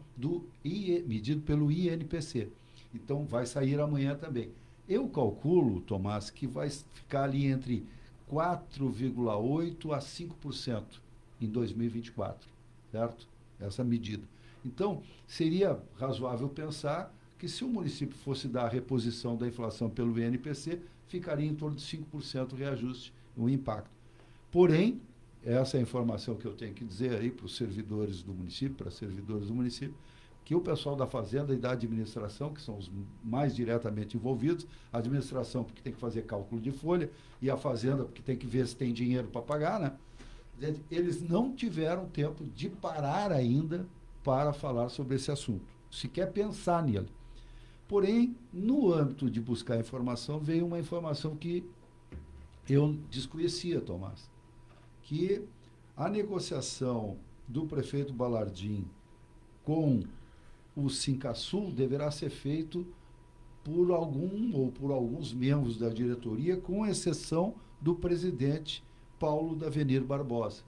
medido pelo INPC. Então, vai sair amanhã também. Eu calculo, Tomás, que vai ficar ali entre 4,8% a 5% em 2024, certo? Essa medida. Então, seria razoável pensar que se o município fosse dar a reposição da inflação pelo INPC, ficaria em torno de 5% reajuste, o impacto. Porém, essa é a informação que eu tenho que dizer aí para os servidores do município, para servidores do município, que o pessoal da Fazenda e da administração, que são os mais diretamente envolvidos, a administração porque tem que fazer cálculo de folha, e a Fazenda porque tem que ver se tem dinheiro para pagar, né? Eles não tiveram tempo de parar ainda para falar sobre esse assunto, sequer pensar nele. Porém, no âmbito de buscar informação, veio uma informação que eu desconhecia, Tomás, que a negociação do prefeito Balardim com o Sincasul deverá ser feito por algum ou por alguns membros da diretoria, com exceção do presidente Paulo Davenir Barbosa.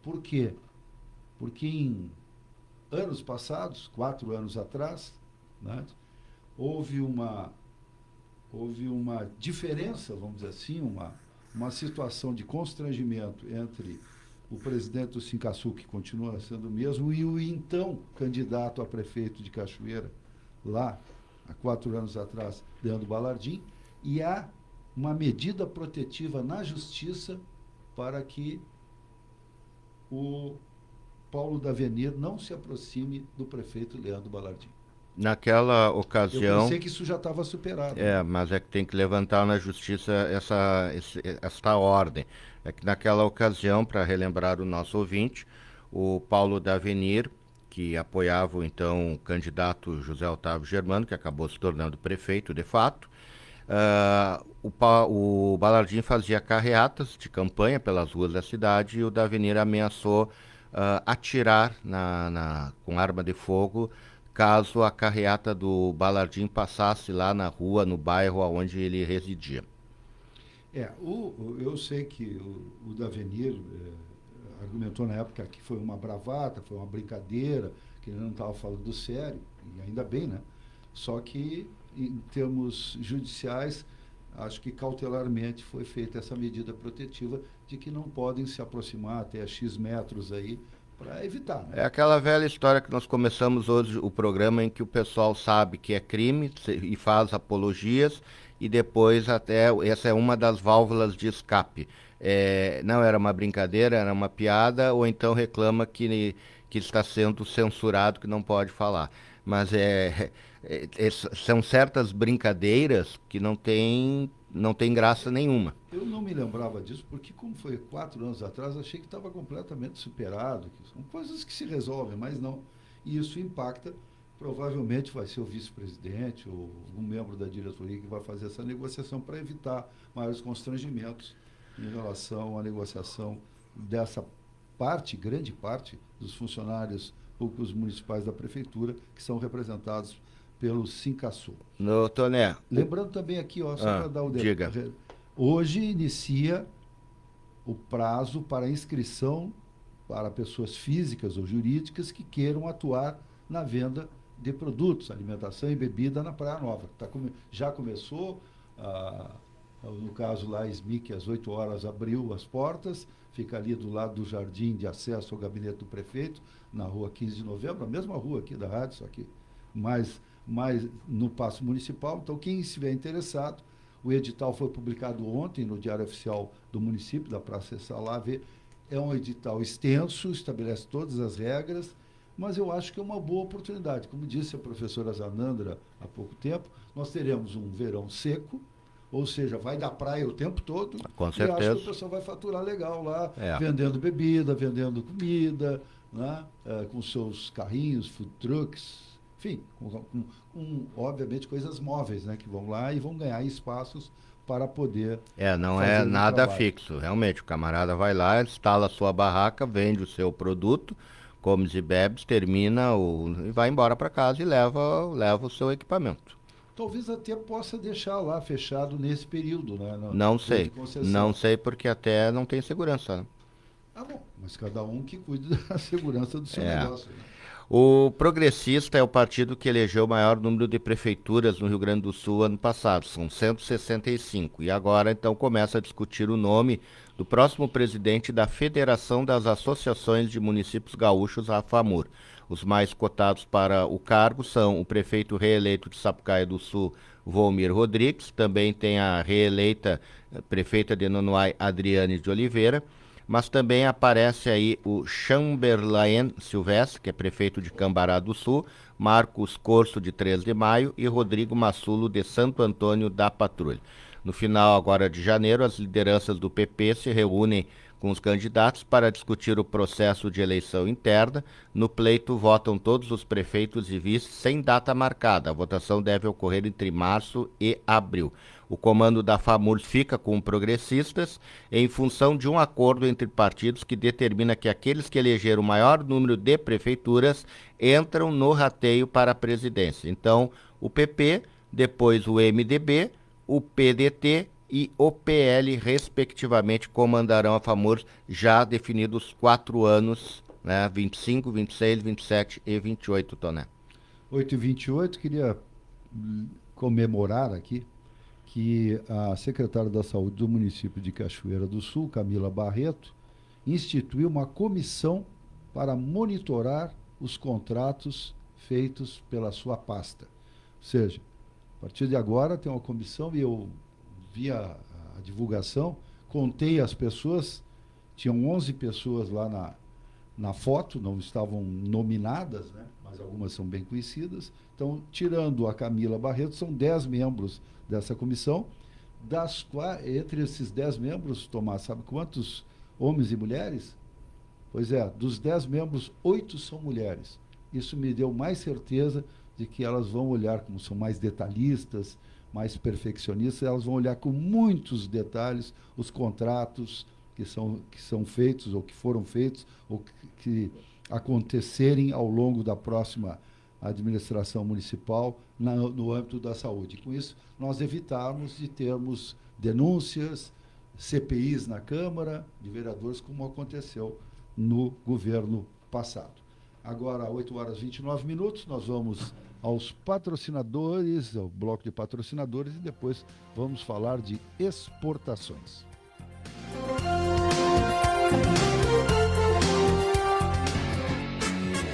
Por quê? Porque em anos passados, 4 anos atrás, né, houve uma diferença, vamos dizer assim, uma situação de constrangimento entre o presidente do Sincasul, que continua sendo o mesmo, e o então candidato a prefeito de Cachoeira, lá, há 4 anos atrás, Leandro Balardim, e há uma medida protetiva na justiça para que o Paulo Davenir não se aproxime do prefeito Leandro Balardim. Naquela ocasião... Eu pensei que isso já estava superado. Mas é que tem que levantar na justiça esta ordem. É que naquela ocasião, para relembrar o nosso ouvinte, o Paulo Davenir, que apoiava o então candidato José Otávio Germano, que acabou se tornando prefeito de fato, o Balardim fazia carreatas de campanha pelas ruas da cidade e o Davenir ameaçou atirar com arma de fogo caso a carreata do Balardim passasse lá na rua, no bairro onde ele residia. Eu sei que o Davenir argumentou na época que foi uma bravata, foi uma brincadeira, que ele não estava falando sério, e ainda bem, né? Só que, em termos judiciais, acho que cautelarmente foi feita essa medida protetiva de que não podem se aproximar até X metros aí, para evitar. Né? É aquela velha história que nós começamos hoje o programa, em que o pessoal sabe que é crime e faz apologias, e depois essa é uma das válvulas de escape. Não era uma brincadeira, era uma piada, ou então reclama que está sendo censurado, que não pode falar. Mas são certas brincadeiras que não tem graça nenhuma. Eu não me lembrava disso, porque como foi 4 anos atrás, achei que estava completamente superado, que são coisas que se resolvem, mas não. E isso impacta, provavelmente vai ser o vice-presidente ou algum membro da diretoria que vai fazer essa negociação para evitar maiores constrangimentos em relação à negociação dessa grande parte dos funcionários públicos municipais da prefeitura, que são representados pelo Sincasul. No Toné. Lembrando também aqui, só para dar o diga. Hoje inicia o prazo para inscrição para pessoas físicas ou jurídicas que queiram atuar na venda de produtos, alimentação e bebida na Praia Nova. Já começou, no caso lá, a SMIC, às 8 horas abriu as portas, fica ali do lado do jardim de acesso ao gabinete do prefeito, na rua 15 de novembro, a mesma rua aqui da rádio, só que mais no Paço Municipal. Então, quem estiver interessado, o edital foi publicado ontem no Diário Oficial do município, dá para acessar lá, ver. É um edital extenso, estabelece todas as regras, mas eu acho que é uma boa oportunidade. Como disse a professora Zanandra há pouco tempo, nós teremos um verão seco, ou seja, vai dar praia o tempo todo. Com certeza. E acho que o pessoal vai faturar legal lá, vendendo bebida, vendendo comida, né? Com seus carrinhos, food trucks, enfim, com obviamente coisas móveis, né, que vão lá e vão ganhar espaços para poder não é nada fixo, realmente. O camarada vai lá, instala a sua barraca, vende o seu produto, come e bebe, termina e vai embora para casa e leva o seu equipamento. Talvez até possa deixar lá fechado nesse período, né? Não sei, porque até não tem segurança, né? Bom, mas cada um que cuide da segurança do seu negócio, né? O Progressista é o partido que elegeu o maior número de prefeituras no Rio Grande do Sul ano passado, são 165. E agora, então, começa a discutir o nome do próximo presidente da Federação das Associações de Municípios Gaúchos, a FAMUR. Os mais cotados para o cargo são o prefeito reeleito de Sapucaia do Sul, Volmir Rodrigues, também tem a reeleita prefeita de Nonoai, Adriane de Oliveira, mas também aparece aí o Chamberlain Silvestre, que é prefeito de Cambará do Sul, Marcos Corso, de 3 de Maio, e Rodrigo Massulo, de Santo Antônio da Patrulha. No final agora de janeiro, as lideranças do PP se reúnem com os candidatos para discutir o processo de eleição interna. No pleito votam todos os prefeitos e vices sem data marcada. A votação deve ocorrer entre março e abril. O comando da FAMURS fica com progressistas em função de um acordo entre partidos que determina que aqueles que elegeram o maior número de prefeituras entram no rateio para a presidência. Então, o PP, depois o MDB, o PDT e o PL, respectivamente, comandarão a FAMURS, já definidos 4 anos, né? 25, 26, 27 e 28, Toné. 8h28, queria comemorar aqui que a secretária da Saúde do município de Cachoeira do Sul, Camila Barreto, instituiu uma comissão para monitorar os contratos feitos pela sua pasta. Ou seja, a partir de agora tem uma comissão, e eu vi a divulgação, contei as pessoas, tinham 11 pessoas lá na foto, não estavam nominadas, né? Mas algumas são bem conhecidas. Então, tirando a Camila Barreto, são 10 membros dessa comissão, entre esses 10 membros, Tomás, sabe quantos homens e mulheres? Pois é, dos 10 membros, 8 são mulheres. Isso me deu mais certeza de que elas vão olhar, como são mais detalhistas, mais perfeccionistas, elas vão olhar com muitos detalhes os contratos que são feitos, ou que foram feitos, ou que acontecerem ao longo da próxima administração municipal no âmbito da saúde. Com isso, nós evitarmos de termos denúncias, CPIs na Câmara de Vereadores, como aconteceu no governo passado. Agora, 8h29, nós vamos aos patrocinadores, ao bloco de patrocinadores, e depois vamos falar de exportações.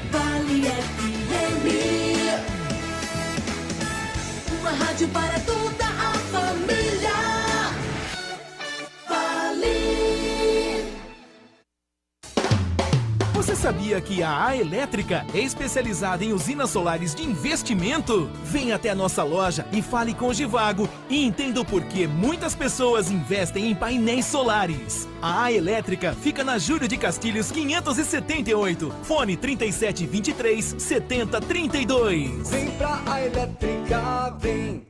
Vale FM, uma rádio para toda a família. Vale. Você sabia que a Elétrica é especializada em usinas solares de investimento? Venha até a nossa loja e fale com o Givago e entenda o porquê muitas pessoas investem em painéis solares. A Elétrica fica na Júlio de Castilhos 578, fone 3723 7032. Vem pra a Elétrica, vem.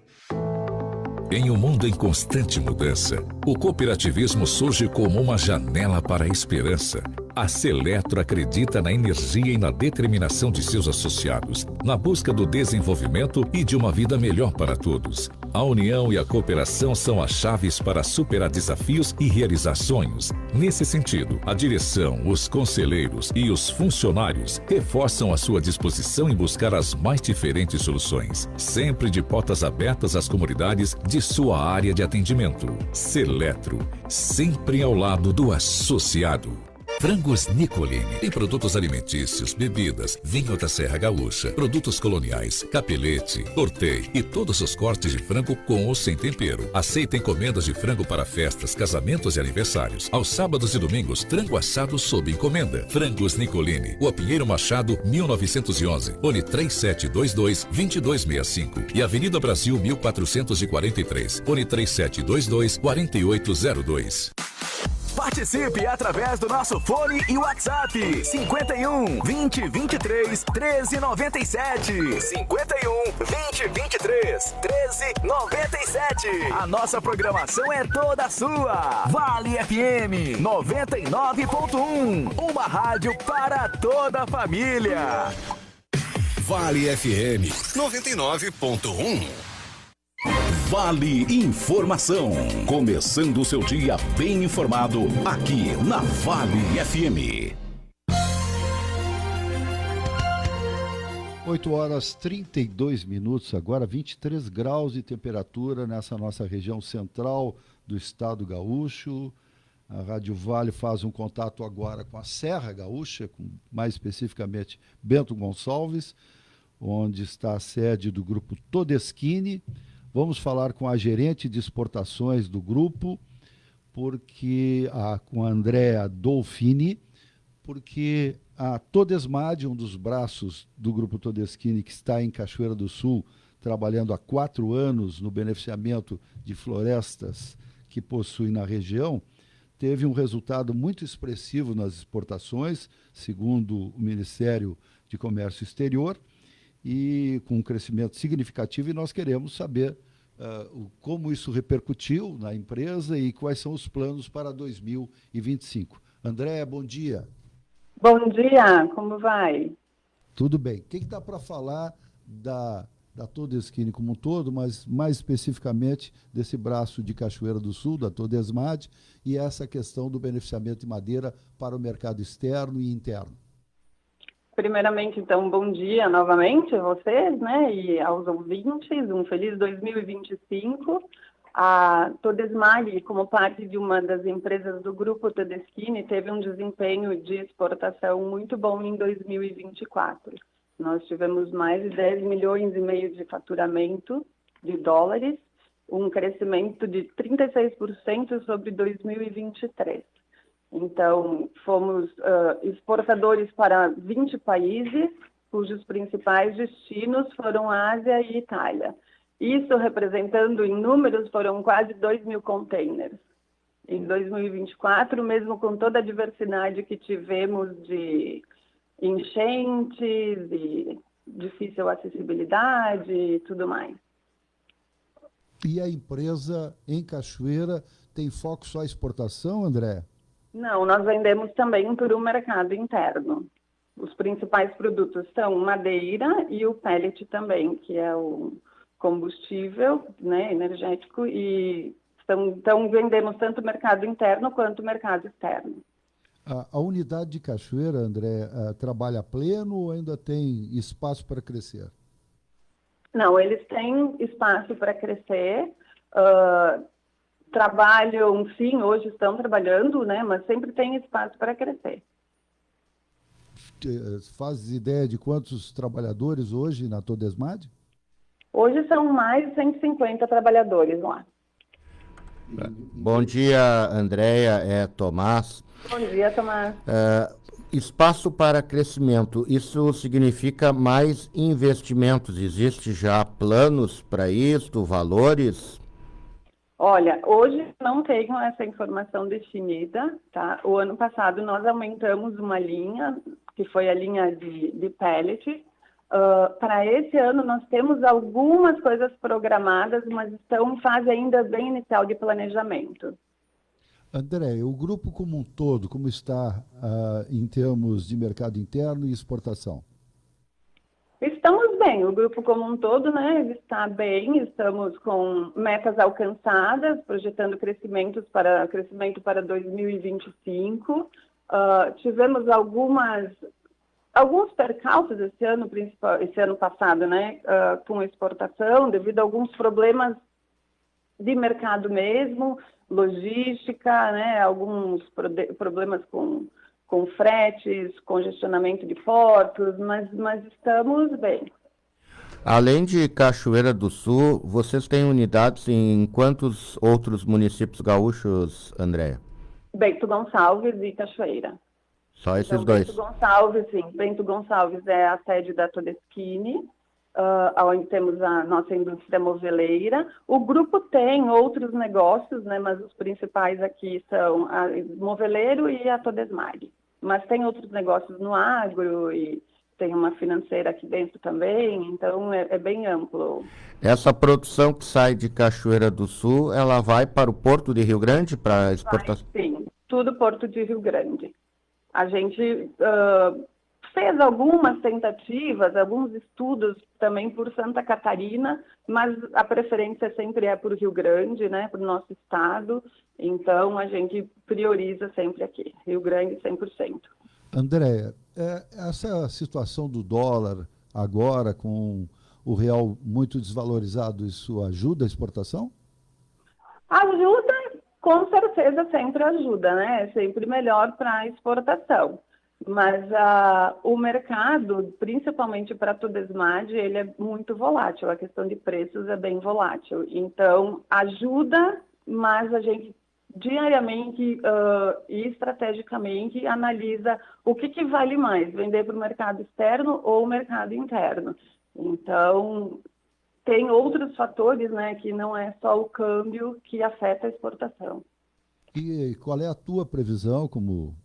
Em um mundo em constante mudança, o cooperativismo surge como uma janela para a esperança. A Seletro acredita na energia e na determinação de seus associados, na busca do desenvolvimento e de uma vida melhor para todos. A união e a cooperação são as chaves para superar desafios e realizar sonhos. Nesse sentido, a direção, os conselheiros e os funcionários reforçam a sua disposição em buscar as mais diferentes soluções, sempre de portas abertas às comunidades de sua área de atendimento. Seletro, sempre ao lado do associado. Frangos Nicolini. Tem produtos alimentícios, bebidas, vinho da Serra Gaúcha, produtos coloniais, capelete, tortei e todos os cortes de frango com ou sem tempero. Aceita encomendas de frango para festas, casamentos e aniversários. Aos sábados e domingos, frango assado sob encomenda. Frangos Nicolini, Rua Pinheiro Machado, 1911, fone 3722-2265 e Avenida Brasil 1443, fone 3722-4802. Participe através do nosso fone e WhatsApp 51 20 23 13 97. 51 20 23 13 97. A nossa programação é toda sua. Vale FM 99.1, uma rádio para toda a família. Vale FM 99.1. Vale Informação. Começando o seu dia bem informado aqui na Vale FM. 8h32, agora 23 graus de temperatura nessa nossa região central do estado gaúcho. A Rádio Vale faz um contato agora com a Serra Gaúcha, mais especificamente Bento Gonçalves, onde está a sede do grupo Todeschini. Vamos falar com a gerente de exportações do grupo, com a Andrea Dolfini, porque a Todesmad, um dos braços do grupo Todeschini, que está em Cachoeira do Sul, trabalhando há 4 anos no beneficiamento de florestas que possui na região, teve um resultado muito expressivo nas exportações, segundo o Ministério de Comércio Exterior, e com um crescimento significativo, e nós queremos saber como isso repercutiu na empresa e quais são os planos para 2025. Andréa, bom dia. Bom dia, como vai? Tudo bem. O que dá para falar da Todeskine como um todo, mas mais especificamente desse braço de Cachoeira do Sul, da Todesmad, e essa questão do beneficiamento de madeira para o mercado externo e interno? Primeiramente, então, bom dia novamente a vocês, né, e aos ouvintes, um feliz 2025. A Todesmad, como parte de uma das empresas do grupo Todeskine, teve um desempenho de exportação muito bom em 2024. Nós tivemos mais de 10 milhões e meio de faturamento de dólares, um crescimento de 36% sobre 2023. Então, fomos exportadores para 20 países, cujos principais destinos foram Ásia e Itália. Isso representando em números foram quase 2.000 containers. Em 2024, mesmo com toda a diversidade que tivemos de enchentes e difícil acessibilidade e tudo mais. E a empresa em Cachoeira tem foco só em exportação, André? Não, nós vendemos também para o mercado interno. Os principais produtos são madeira e o pellet também, que é o combustível, né, energético, e então vendemos tanto o mercado interno quanto o mercado externo. A unidade de Cachoeira, André, trabalha a pleno ou ainda tem espaço para crescer? Não, eles têm espaço para crescer. Trabalham, sim, hoje estão trabalhando, né? Mas sempre tem espaço para crescer. Faz ideia de quantos trabalhadores hoje na Todesmad? Hoje são mais de 150 trabalhadores lá. Bom dia, Andréa, é Tomás. Bom dia, Tomás. Espaço para crescimento, isso significa mais investimentos? Existe já planos para isso, valores? Olha, hoje não tenho essa informação definida, tá? O ano passado nós aumentamos uma linha, que foi a linha de pellet. Para esse ano nós temos algumas coisas programadas, mas estão em fase ainda bem inicial de planejamento. André, o grupo como um todo, como está em termos de mercado interno e exportação? Estamos bem, o grupo como um todo, né, está bem, estamos com metas alcançadas, projetando crescimento para 2025. Tivemos alguns percalços esse ano passado, né, com exportação, devido a alguns problemas de mercado mesmo, logística, né, alguns problemas com fretes, congestionamento de portos, mas estamos bem. Além de Cachoeira do Sul, vocês têm unidades em quantos outros municípios gaúchos, Andréa? Bento Gonçalves e Cachoeira. Só esses dois? Bento Gonçalves, sim. Bento Gonçalves é a sede da Todeskine, onde temos a nossa indústria moveleira. O grupo tem outros negócios, né, mas os principais aqui são a moveleiro e a Todesmad. Mas tem outros negócios no agro e tem uma financeira aqui dentro também, então é bem amplo. Essa produção que sai de Cachoeira do Sul, ela vai para o Porto de Rio Grande para exportação? Sim, tudo Porto de Rio Grande. A gente fez algumas tentativas, alguns estudos também por Santa Catarina, mas a preferência sempre é por Rio Grande, né, para o nosso estado. Então, a gente prioriza sempre aqui, Rio Grande 100%. Andréa, essa situação do dólar agora, com o real muito desvalorizado, isso ajuda a exportação? Ajuda, com certeza sempre ajuda, né? É sempre melhor para a exportação. Mas o mercado, principalmente para a Todesmad, ele é muito volátil. A questão de preços é bem volátil. Então, ajuda, mas a gente diariamente e estrategicamente analisa o que vale mais, vender para o mercado externo ou o mercado interno. Então, tem outros fatores, né, que não é só o câmbio que afeta a exportação. E qual é a tua previsão como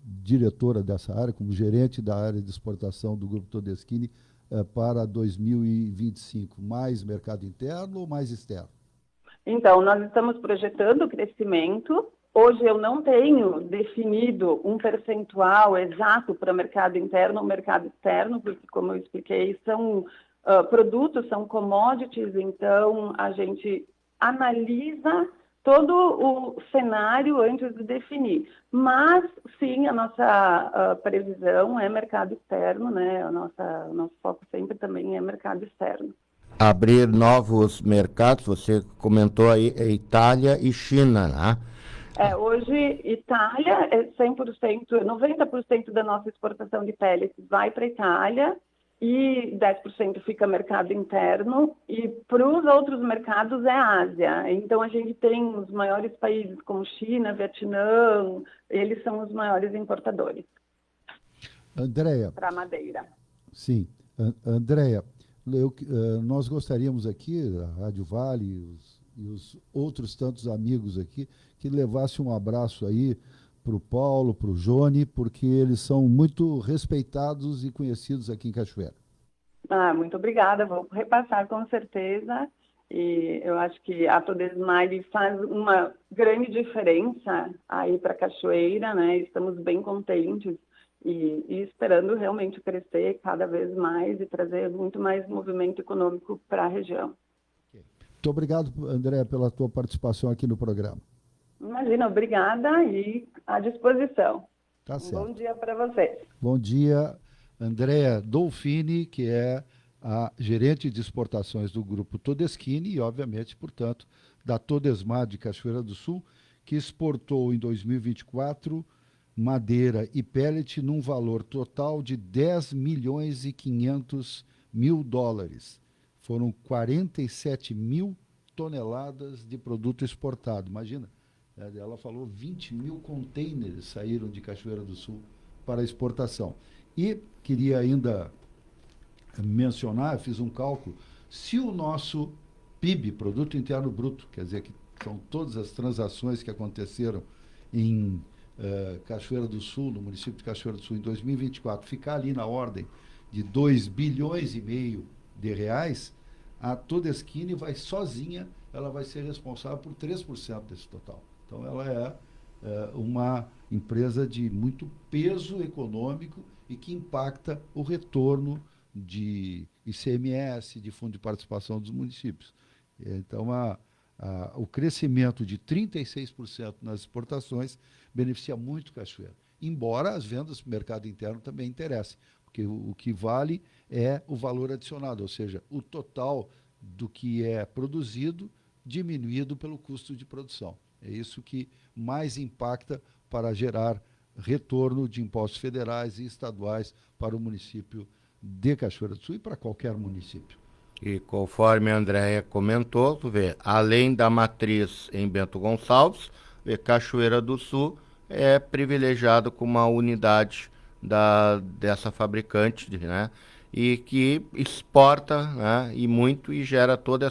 diretora dessa área, como gerente da área de exportação do Grupo Todeschini para 2025? Mais mercado interno ou mais externo? Então, nós estamos projetando o crescimento. Hoje eu não tenho definido um percentual exato para mercado interno ou mercado externo, porque, como eu expliquei, são produtos, são commodities, então a gente analisa todo o cenário antes de definir. Mas, sim, a nossa previsão é mercado externo, né? O nosso foco sempre também é mercado externo. Abrir novos mercados, você comentou aí, Itália e China, né? Hoje, Itália é 100%, 90% da nossa exportação de pellets vai para a Itália e 10% fica mercado interno, e para os outros mercados é Ásia. Então, a gente tem os maiores países como China, Vietnã, eles são os maiores importadores. Andréia. Para madeira. Sim. Andréia, nós gostaríamos aqui, a Rádio Vale e os outros tantos amigos aqui, que levasse um abraço aí para o Paulo, para o Joni, porque eles são muito respeitados e conhecidos aqui em Cachoeira. Muito obrigada, vou repassar com certeza. E eu acho que a Todesmile faz uma grande diferença aí para Cachoeira, né? Estamos bem contentes e esperando realmente crescer cada vez mais e trazer muito mais movimento econômico para a região. Muito obrigado, André, pela tua participação aqui no programa. Imagina, obrigada e à disposição. Tá certo. Bom dia para vocês. Bom dia, Andréa Dolfini, que é a gerente de exportações do Grupo Todeschini e, obviamente, portanto, da Todesmar de Cachoeira do Sul, que exportou em 2024 madeira e pellet num valor total de 10 milhões e 500 mil dólares. Foram 47 mil toneladas de produto exportado. Imagina, ela falou 20 mil containers saíram de Cachoeira do Sul para exportação. E queria ainda mencionar, fiz um cálculo, se o nosso PIB, Produto Interno Bruto, quer dizer que são todas as transações que aconteceram em Cachoeira do Sul, no município de Cachoeira do Sul, em 2024, ficar ali na ordem de 2 bilhões e meio de reais, a Todeschini vai sozinha, ela vai ser responsável por 3% desse total. Então, ela é uma empresa de muito peso econômico e que impacta o retorno de ICMS, de Fundo de Participação dos municípios. Então, o crescimento de 36% nas exportações beneficia muito Cachoeira, embora as vendas para o mercado interno também interessem, porque o que vale é o valor adicionado, ou seja, o total do que é produzido diminuído pelo custo de produção. É isso que mais impacta para gerar retorno de impostos federais e estaduais para o município de Cachoeira do Sul e para qualquer município. E conforme a Andréia comentou, tu vê, além da matriz em Bento Gonçalves, Cachoeira do Sul é privilegiado com uma unidade dessa fabricante, né? E que exporta, né, e muito, e gera toda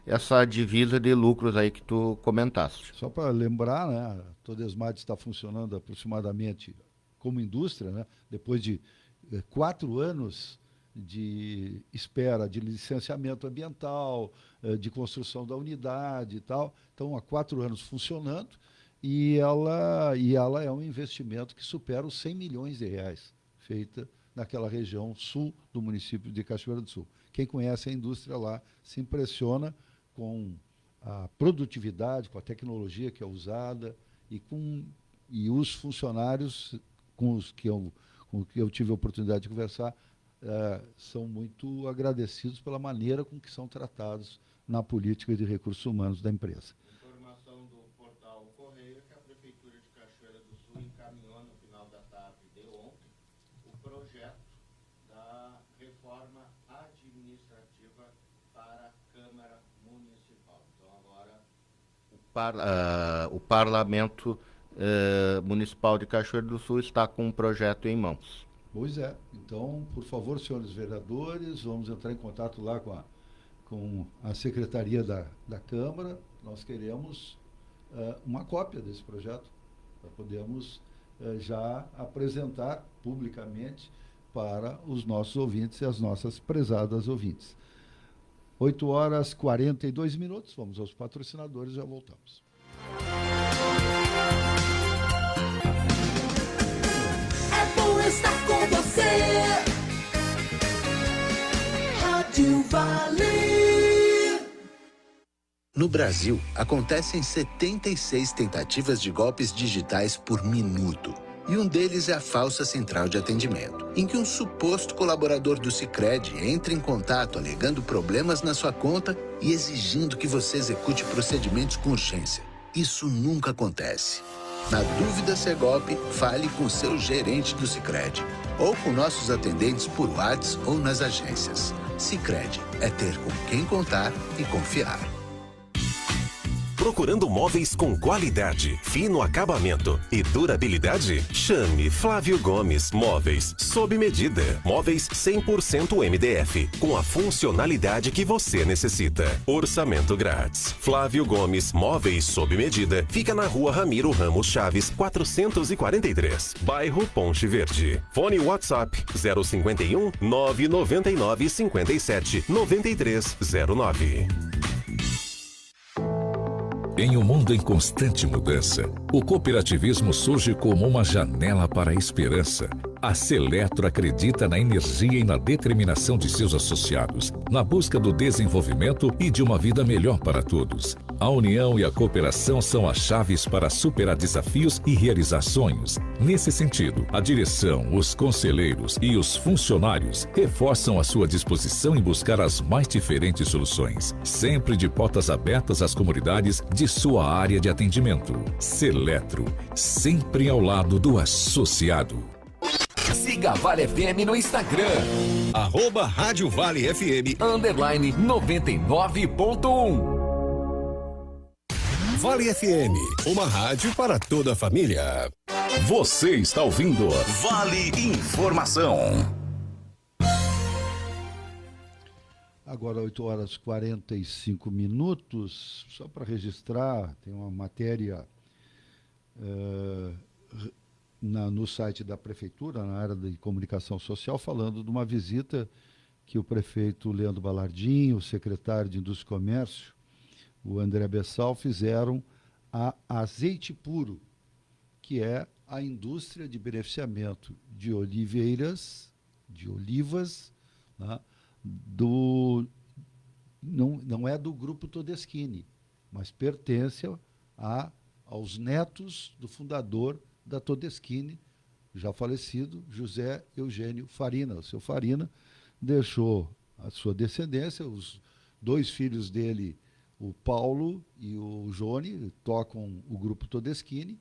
essa divisa de lucros aí que tu comentaste. Só para lembrar, né, a Todesmar está funcionando aproximadamente como indústria, né, depois de 4 anos de espera de licenciamento ambiental, de construção da unidade e tal. Então, há 4 anos funcionando e ela é um investimento que supera os 100 milhões de reais, feita naquela região sul do município de Cachoeira do Sul. Quem conhece a indústria lá se impressiona com a produtividade, com a tecnologia que é usada e os funcionários com que eu tive a oportunidade de conversar são muito agradecidos pela maneira com que são tratados na política de recursos humanos da empresa. Informação do portal Correio que a Prefeitura de Cachoeira do Sul encaminhou no final da tarde de ontem o projeto da reforma administrativa para a Câmara Municipal. Então agora o Parlamento Municipal de Cachoeira do Sul está com um projeto em mãos. Pois é. Então, por favor, senhores vereadores, vamos entrar em contato lá com a Secretaria da Câmara. Nós queremos uma cópia desse projeto, para podermos já apresentar publicamente para os nossos ouvintes e as nossas prezadas ouvintes. 8h42, vamos aos patrocinadores e já voltamos. É bom estar com você. Rádio Vale. No Brasil, acontecem 76 tentativas de golpes digitais por minuto. E um deles é a falsa central de atendimento, em que um suposto colaborador do Sicredi entra em contato alegando problemas na sua conta e exigindo que você execute procedimentos com urgência. Isso nunca acontece. Na dúvida se é golpe, fale com seu gerente do Sicredi ou com nossos atendentes por WhatsApp ou nas agências. Sicredi é ter com quem contar e confiar. Procurando móveis com qualidade, fino acabamento e durabilidade? Chame Flávio Gomes Móveis sob medida. Móveis 100% MDF, com a funcionalidade que você necessita. Orçamento grátis. Flávio Gomes Móveis sob medida fica na Rua Ramiro Ramos Chaves, 443, bairro Ponte Verde. Fone WhatsApp 051 999 57 9309. Em um mundo em constante mudança, o cooperativismo surge como uma janela para a esperança. A Seletro acredita na energia e na determinação de seus associados, na busca do desenvolvimento e de uma vida melhor para todos. A união e a cooperação são as chaves para superar desafios e realizar sonhos. Nesse sentido, a direção, os conselheiros e os funcionários reforçam a sua disposição em buscar as mais diferentes soluções, sempre de portas abertas às comunidades de sua área de atendimento. Seletro, sempre ao lado do associado. Siga a Vale FM no Instagram. @Rádio Vale FM _99.1. Vale FM, uma rádio para toda a família. Você está ouvindo Vale Informação. Agora 8h45, só para registrar, tem uma matéria no site da Prefeitura, na área de comunicação social, falando de uma visita que o prefeito Leandro Balardim, o secretário de Indústria e Comércio, o André Bessal, fizeram a Azeite Puro, que é a indústria de beneficiamento de olivas, né, não é do Grupo Todeschini, mas pertence aos netos do fundador da Todeschini, já falecido, José Eugênio Farina. O seu Farina deixou a sua descendência, os dois filhos dele, o Paulo e o Jone, tocam o Grupo Todeschini,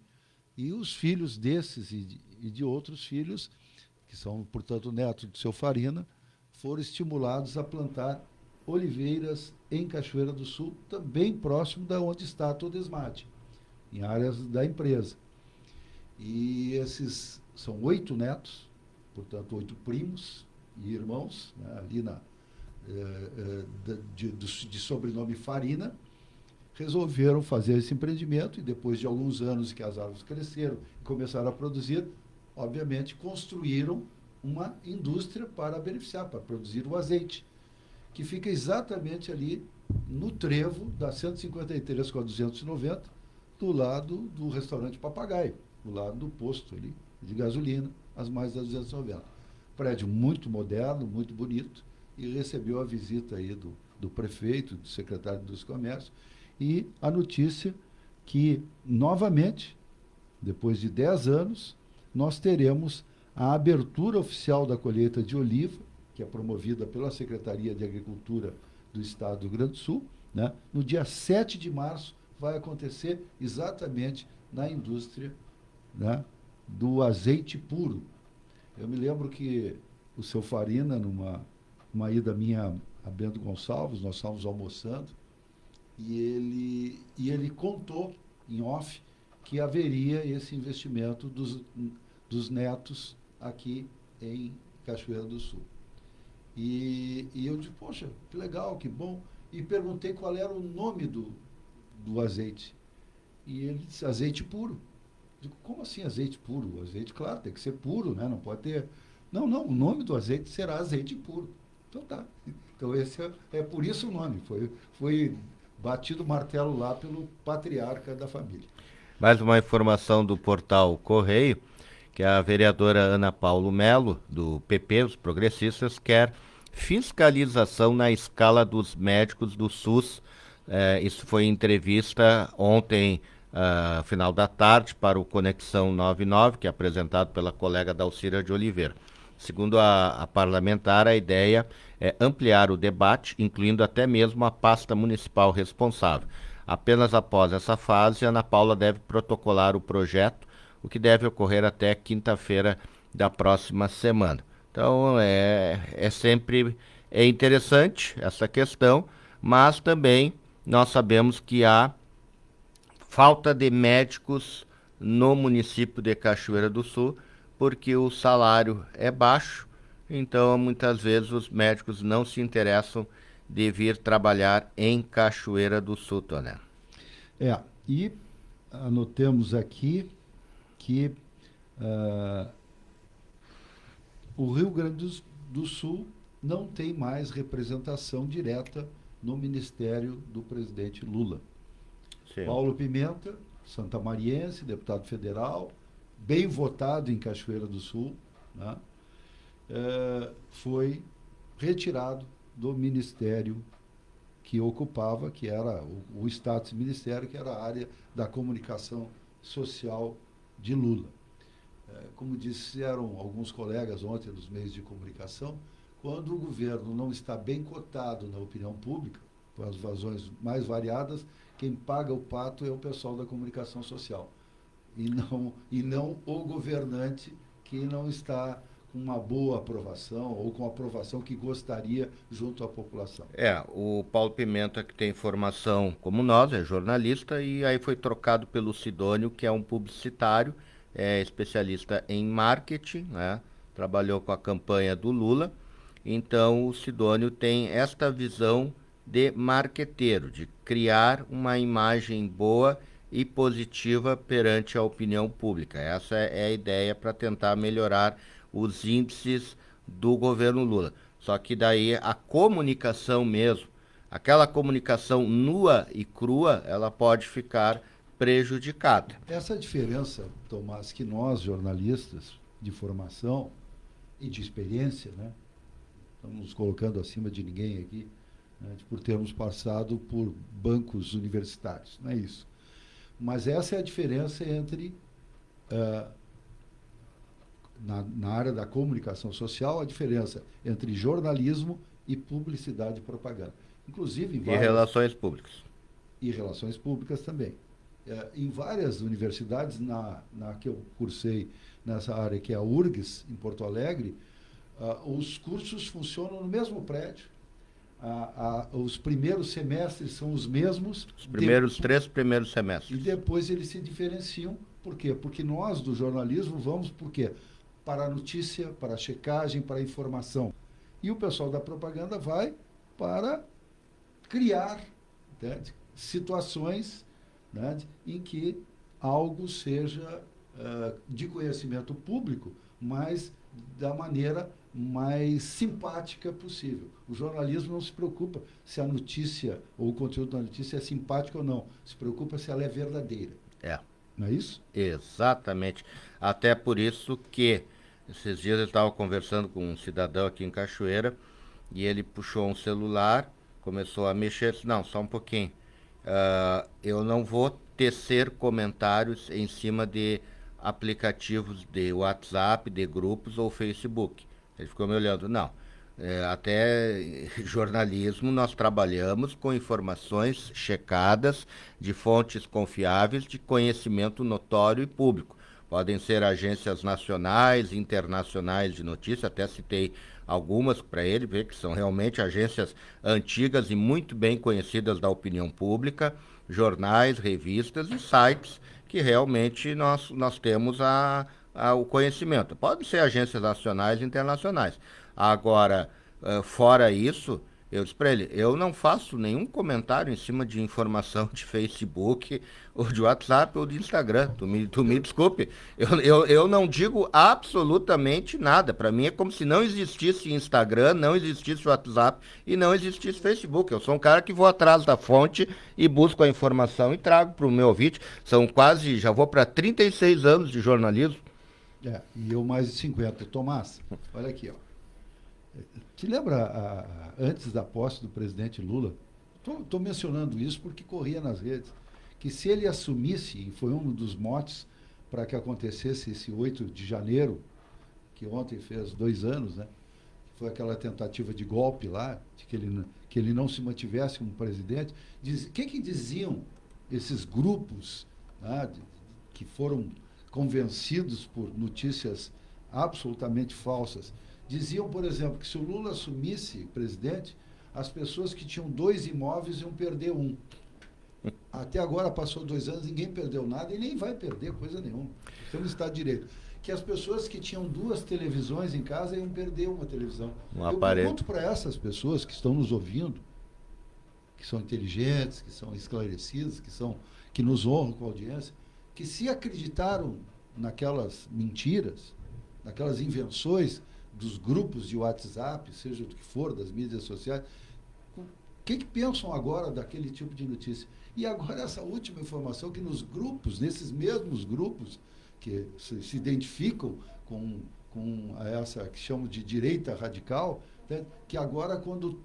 e os filhos desses e de outros filhos, que são, portanto, netos do seu Farina, foram estimulados a plantar oliveiras em Cachoeira do Sul, também próximo da onde está a Todesmate, em áreas da empresa. E esses são 8 netos, portanto 8 primos e irmãos, né, ali de sobrenome Farina, resolveram fazer esse empreendimento e depois de alguns anos que as árvores cresceram e começaram a produzir, obviamente construíram uma indústria para beneficiar, para produzir o azeite, que fica exatamente ali no trevo da 153 com a 290, do lado do restaurante Papagaio, do lado do posto ali de gasolina, as mais das 290. Prédio muito moderno, muito bonito, e recebeu a visita aí do prefeito, do secretário de Indústria e Comércio, e a notícia que, novamente, depois de 10 anos, nós teremos a abertura oficial da colheita de oliva, que é promovida pela Secretaria de Agricultura do Estado do Rio Grande do Sul, né? No dia 7 de março vai acontecer exatamente na indústria, né, do azeite puro. Eu me lembro que o seu Farina, numa ida minha a Bento Gonçalves, nós estávamos almoçando, e ele contou em off que haveria esse investimento dos netos aqui em Cachoeira do Sul. E eu disse, poxa, que legal, que bom. E perguntei qual era o nome do azeite. E ele disse, azeite puro. Digo, como assim azeite puro? O azeite, claro, tem que ser puro, né? Não pode ter... Não, o nome do azeite será azeite puro. Então tá. Então esse é por isso o nome. Foi batido o martelo lá pelo patriarca da família. Mais uma informação do portal Correio, que a vereadora Ana Paulo Melo, do PP, os progressistas, quer fiscalização na escala dos médicos do SUS. Isso foi em entrevista ontem, final da tarde, para o Conexão 99, que é apresentado pela colega Dalcira de Oliveira. Segundo a parlamentar, a ideia é ampliar o debate, incluindo até mesmo a pasta municipal responsável. Apenas após essa fase, Ana Paula deve protocolar o projeto, o que deve ocorrer até quinta-feira da próxima semana. Então, sempre interessante essa questão, mas também nós sabemos que há falta de médicos no município de Cachoeira do Sul, porque o salário é baixo, então muitas vezes os médicos não se interessam de vir trabalhar em Cachoeira do Sul, Toné. E anotamos aqui que o Rio Grande do Sul não tem mais representação direta no ministério do presidente Lula. Sim. Paulo Pimenta, santamariense, deputado federal, bem votado em Cachoeira do Sul, né? Foi retirado do ministério que ocupava, que era o status ministério, que era a área da comunicação social de Lula. Como disseram alguns colegas ontem dos meios de comunicação, quando o governo não está bem cotado na opinião pública, com as vazões mais variadas, quem paga o pato é o pessoal da comunicação social. E não o governante que não está com uma boa aprovação ou com a aprovação que gostaria junto à população. O Paulo Pimenta, que tem formação como nós, é jornalista, e aí foi trocado pelo Sidônio, que é um publicitário, é especialista em marketing, né? Trabalhou com a campanha do Lula. Então o Sidônio tem esta visão de marqueteiro, de criar uma imagem boa e positiva perante a opinião pública. Essa é a ideia para tentar melhorar os índices do governo Lula. Só que daí a comunicação mesmo, aquela comunicação nua e crua, ela pode ficar prejudicada. Essa diferença, Tomás, que nós, jornalistas de formação e de experiência, né, estamos nos colocando acima de ninguém aqui, né, por termos passado por bancos universitários, não é isso. Mas essa é a diferença entre, na área da comunicação social, a diferença entre jornalismo e publicidade e propaganda. Inclusive E relações públicas. E relações públicas também. Em várias universidades, na que eu cursei nessa área, que é a URGS, em Porto Alegre, os cursos funcionam no mesmo prédio. Os primeiros semestres são os mesmos. Os três primeiros semestres. E depois eles se diferenciam. Por quê? Porque nós, do jornalismo, vamos por quê? Para a notícia, para a checagem, para a informação. E o pessoal da propaganda vai para criar, né, situações, né, em que algo seja de conhecimento público, mas da maneira mais simpática possível. O jornalismo não se preocupa se a notícia ou o conteúdo da notícia é simpático ou não. Se preocupa se ela é verdadeira. Não é isso? Exatamente. Até por isso que esses dias eu estava conversando com um cidadão aqui em Cachoeira e ele puxou um celular, começou a mexer, disse, não, só um pouquinho. Eu não vou tecer comentários em cima de aplicativos de WhatsApp, de grupos ou Facebook. Ele ficou me olhando, não, até jornalismo nós trabalhamos com informações checadas de fontes confiáveis de conhecimento notório e público. Podem ser agências nacionais, internacionais de notícia, até citei algumas para ele ver que são realmente agências antigas e muito bem conhecidas da opinião pública, jornais, revistas e sites que realmente nós temos o conhecimento. Podem ser agências nacionais e internacionais. Agora, fora isso, Eu disse para ele, eu não faço nenhum comentário em cima de informação de Facebook, ou de WhatsApp, ou de Instagram. Tu me desculpe. Eu não digo absolutamente nada. Para mim é como se não existisse Instagram, não existisse WhatsApp e não existisse Facebook. Eu sou um cara que vou atrás da fonte e busco a informação e trago para o meu ouvinte. São quase, já vou para 36 anos de jornalismo. E eu mais de 50. Tomás, olha aqui, ó. Te lembra, antes da posse do presidente Lula, estou mencionando isso porque corria nas redes, que se ele assumisse, e foi um dos motes para que acontecesse esse 8 de janeiro, que ontem fez 2 anos, né? Foi aquela tentativa de golpe lá, de que ele não se mantivesse como presidente. O que diziam esses grupos, né, que foram convencidos por notícias absolutamente falsas? Diziam, por exemplo, que se o Lula assumisse presidente, as pessoas que tinham 2 imóveis iam perder 1. Até agora passou 2 anos, ninguém perdeu nada e nem vai perder coisa nenhuma. Estamos no Estado de Direito. Que as pessoas que tinham 2 televisões em casa iam perder uma televisão. Eu pergunto para essas pessoas que estão nos ouvindo, que são inteligentes, que são esclarecidas, que nos honram com a audiência, que se acreditaram naquelas mentiras, naquelas invenções dos grupos de WhatsApp, seja do que for, das mídias sociais, o que pensam agora daquele tipo de notícia? E agora essa última informação que nos grupos, nesses mesmos grupos que se identificam com essa que chamam de direita radical, né, que agora quando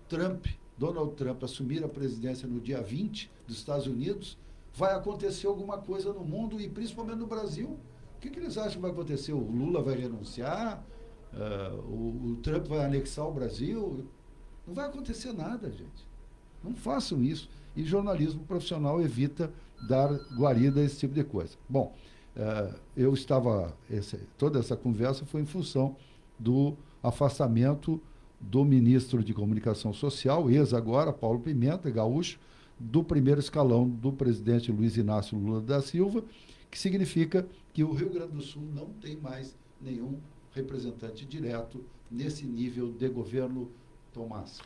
Donald Trump assumir a presidência no dia 20 dos Estados Unidos, vai acontecer alguma coisa no mundo e principalmente no Brasil. O que eles acham que vai acontecer? O Lula vai renunciar? O Trump vai anexar o Brasil? Não vai acontecer nada, gente. Não façam isso. E jornalismo profissional evita dar guarida a esse tipo de coisa. Bom, toda essa conversa foi em função do afastamento do ministro de Comunicação Social, agora, Paulo Pimenta, gaúcho, do primeiro escalão do presidente Luiz Inácio Lula da Silva, que significa que o Rio Grande do Sul não tem mais nenhum representante direto nesse nível de governo. Tomás.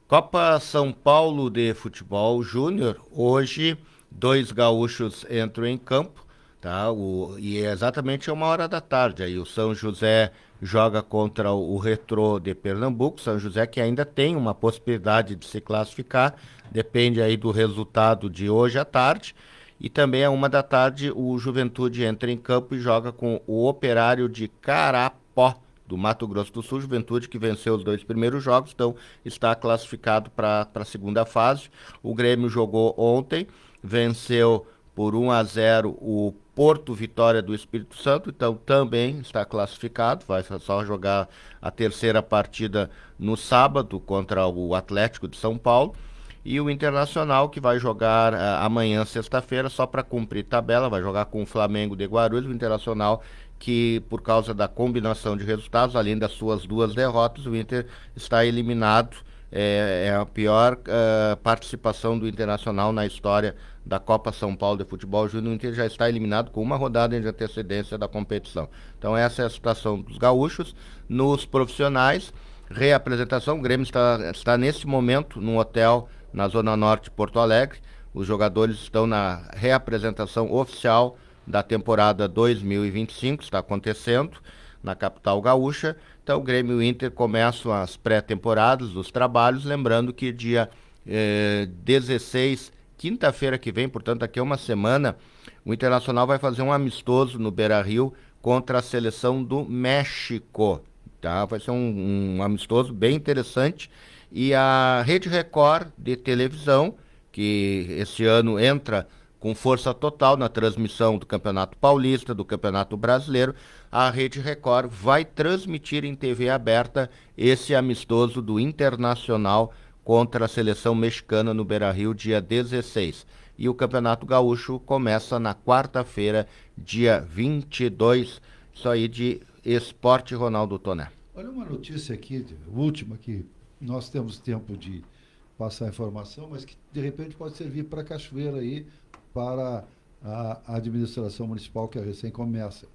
Copa São Paulo de Futebol Júnior, hoje 2 gaúchos entram em campo, tá? E é exatamente 1h da tarde, aí o São José joga contra o Retrô de Pernambuco, São José que ainda tem uma possibilidade de se classificar, depende aí do resultado de hoje à tarde, e também à 1h da tarde o Juventude entra em campo e joga com o Operário de Carapó, do Mato Grosso do Sul. Juventude que venceu os 2 primeiros jogos, então está classificado para a segunda fase. O Grêmio jogou ontem, venceu por 1-0 o Porto Vitória do Espírito Santo, então também está classificado, vai só jogar a terceira partida no sábado contra o Atlético de São Paulo. E o Internacional que vai jogar amanhã, sexta-feira, só para cumprir tabela, vai jogar com o Flamengo de Guarulhos. O Internacional que, por causa da combinação de resultados, além das suas 2 derrotas, o Inter está eliminado. É a pior participação do Internacional na história da Copa São Paulo de Futebol Júnior. O Inter já está eliminado com 1 rodada de antecedência da competição. Então essa é a situação dos gaúchos. Nos profissionais, reapresentação, o Grêmio está nesse momento num hotel na Zona Norte de Porto Alegre. Os jogadores estão na reapresentação oficial da temporada 2025, está acontecendo na capital gaúcha. Então o Grêmio e o Inter começam as pré-temporadas, os trabalhos, lembrando que dia 16, quinta-feira que vem, portanto daqui a uma semana, o Internacional vai fazer um amistoso no Beira-Rio contra a seleção do México, tá? Vai ser um amistoso bem interessante. E a Rede Record de televisão, que esse ano entra com força total na transmissão do Campeonato Paulista, do Campeonato Brasileiro, a Rede Record vai transmitir em TV aberta esse amistoso do Internacional contra a seleção mexicana no Beira-Rio, dia 16. E o Campeonato Gaúcho começa na quarta-feira, dia 22. Isso aí de Esporte Ronaldo Toné. Olha uma notícia aqui, última, que nós temos tempo de passar a informação, mas que de repente pode servir para Cachoeira aí, para a administração municipal que recém começa.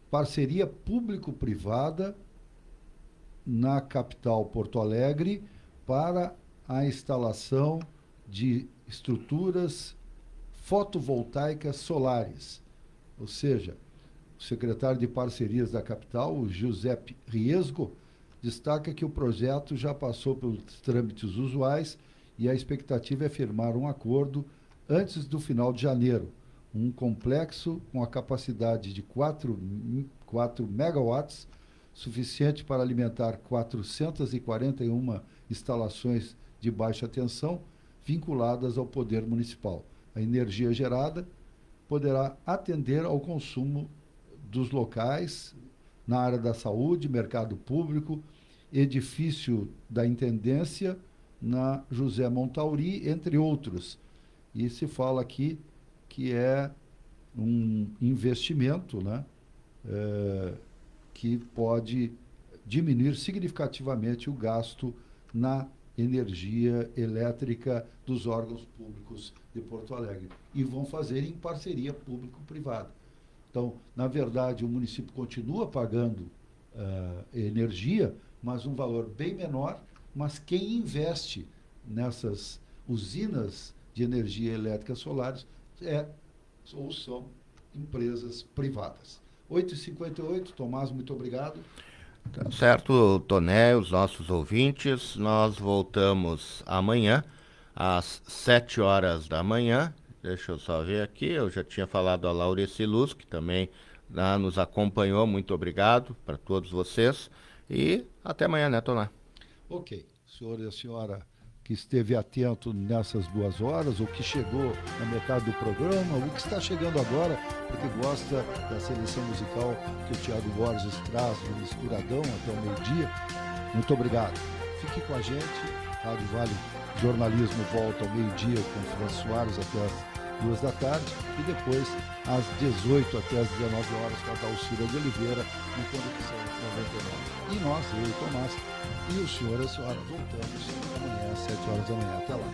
Parceria público-privada na capital Porto Alegre para a instalação de estruturas fotovoltaicas solares. Ou seja, o secretário de Parcerias da capital, o Giuseppe Riesgo, destaca que o projeto já passou pelos trâmites usuais e a expectativa é firmar um acordo antes do final de janeiro. Um complexo com a capacidade de 4 megawatts, suficiente para alimentar 441 instalações de baixa tensão vinculadas ao poder municipal. A energia gerada poderá atender ao consumo dos locais na área da saúde, mercado público, edifício da Intendência, na José Montauri, entre outros. E se fala aqui que é um investimento, né, que pode diminuir significativamente o gasto na energia elétrica dos órgãos públicos de Porto Alegre. E vão fazer em parceria público-privada. Então, na verdade, o município continua pagando energia, mas um valor bem menor, mas quem investe nessas usinas de energia elétrica solares ou são empresas privadas. 8h58, Tomás, muito obrigado. Tá certo, Toné, os nossos ouvintes, nós voltamos amanhã, às 7 horas da manhã. Deixa eu só ver aqui, eu já tinha falado a Laureci Luz, que também nos acompanhou, muito obrigado para todos vocês, e até amanhã, né, Toné? Ok, senhor e a senhora que esteve atento nessas 2 horas, ou que chegou na metade do programa, ou que está chegando agora, porque gosta da seleção musical que o Thiago Borges traz no Misturadão até o meio-dia, muito obrigado. Fique com a gente, Rádio Vale Jornalismo volta ao meio-dia com o François Soares até as 2 da tarde, e depois às 18 até as 19 horas com a Dalcira de Oliveira no Conexão 99. E nós, eu e o Tomás, e o senhor e a senhora, voltamos amanhã às 7 horas da manhã. Até lá.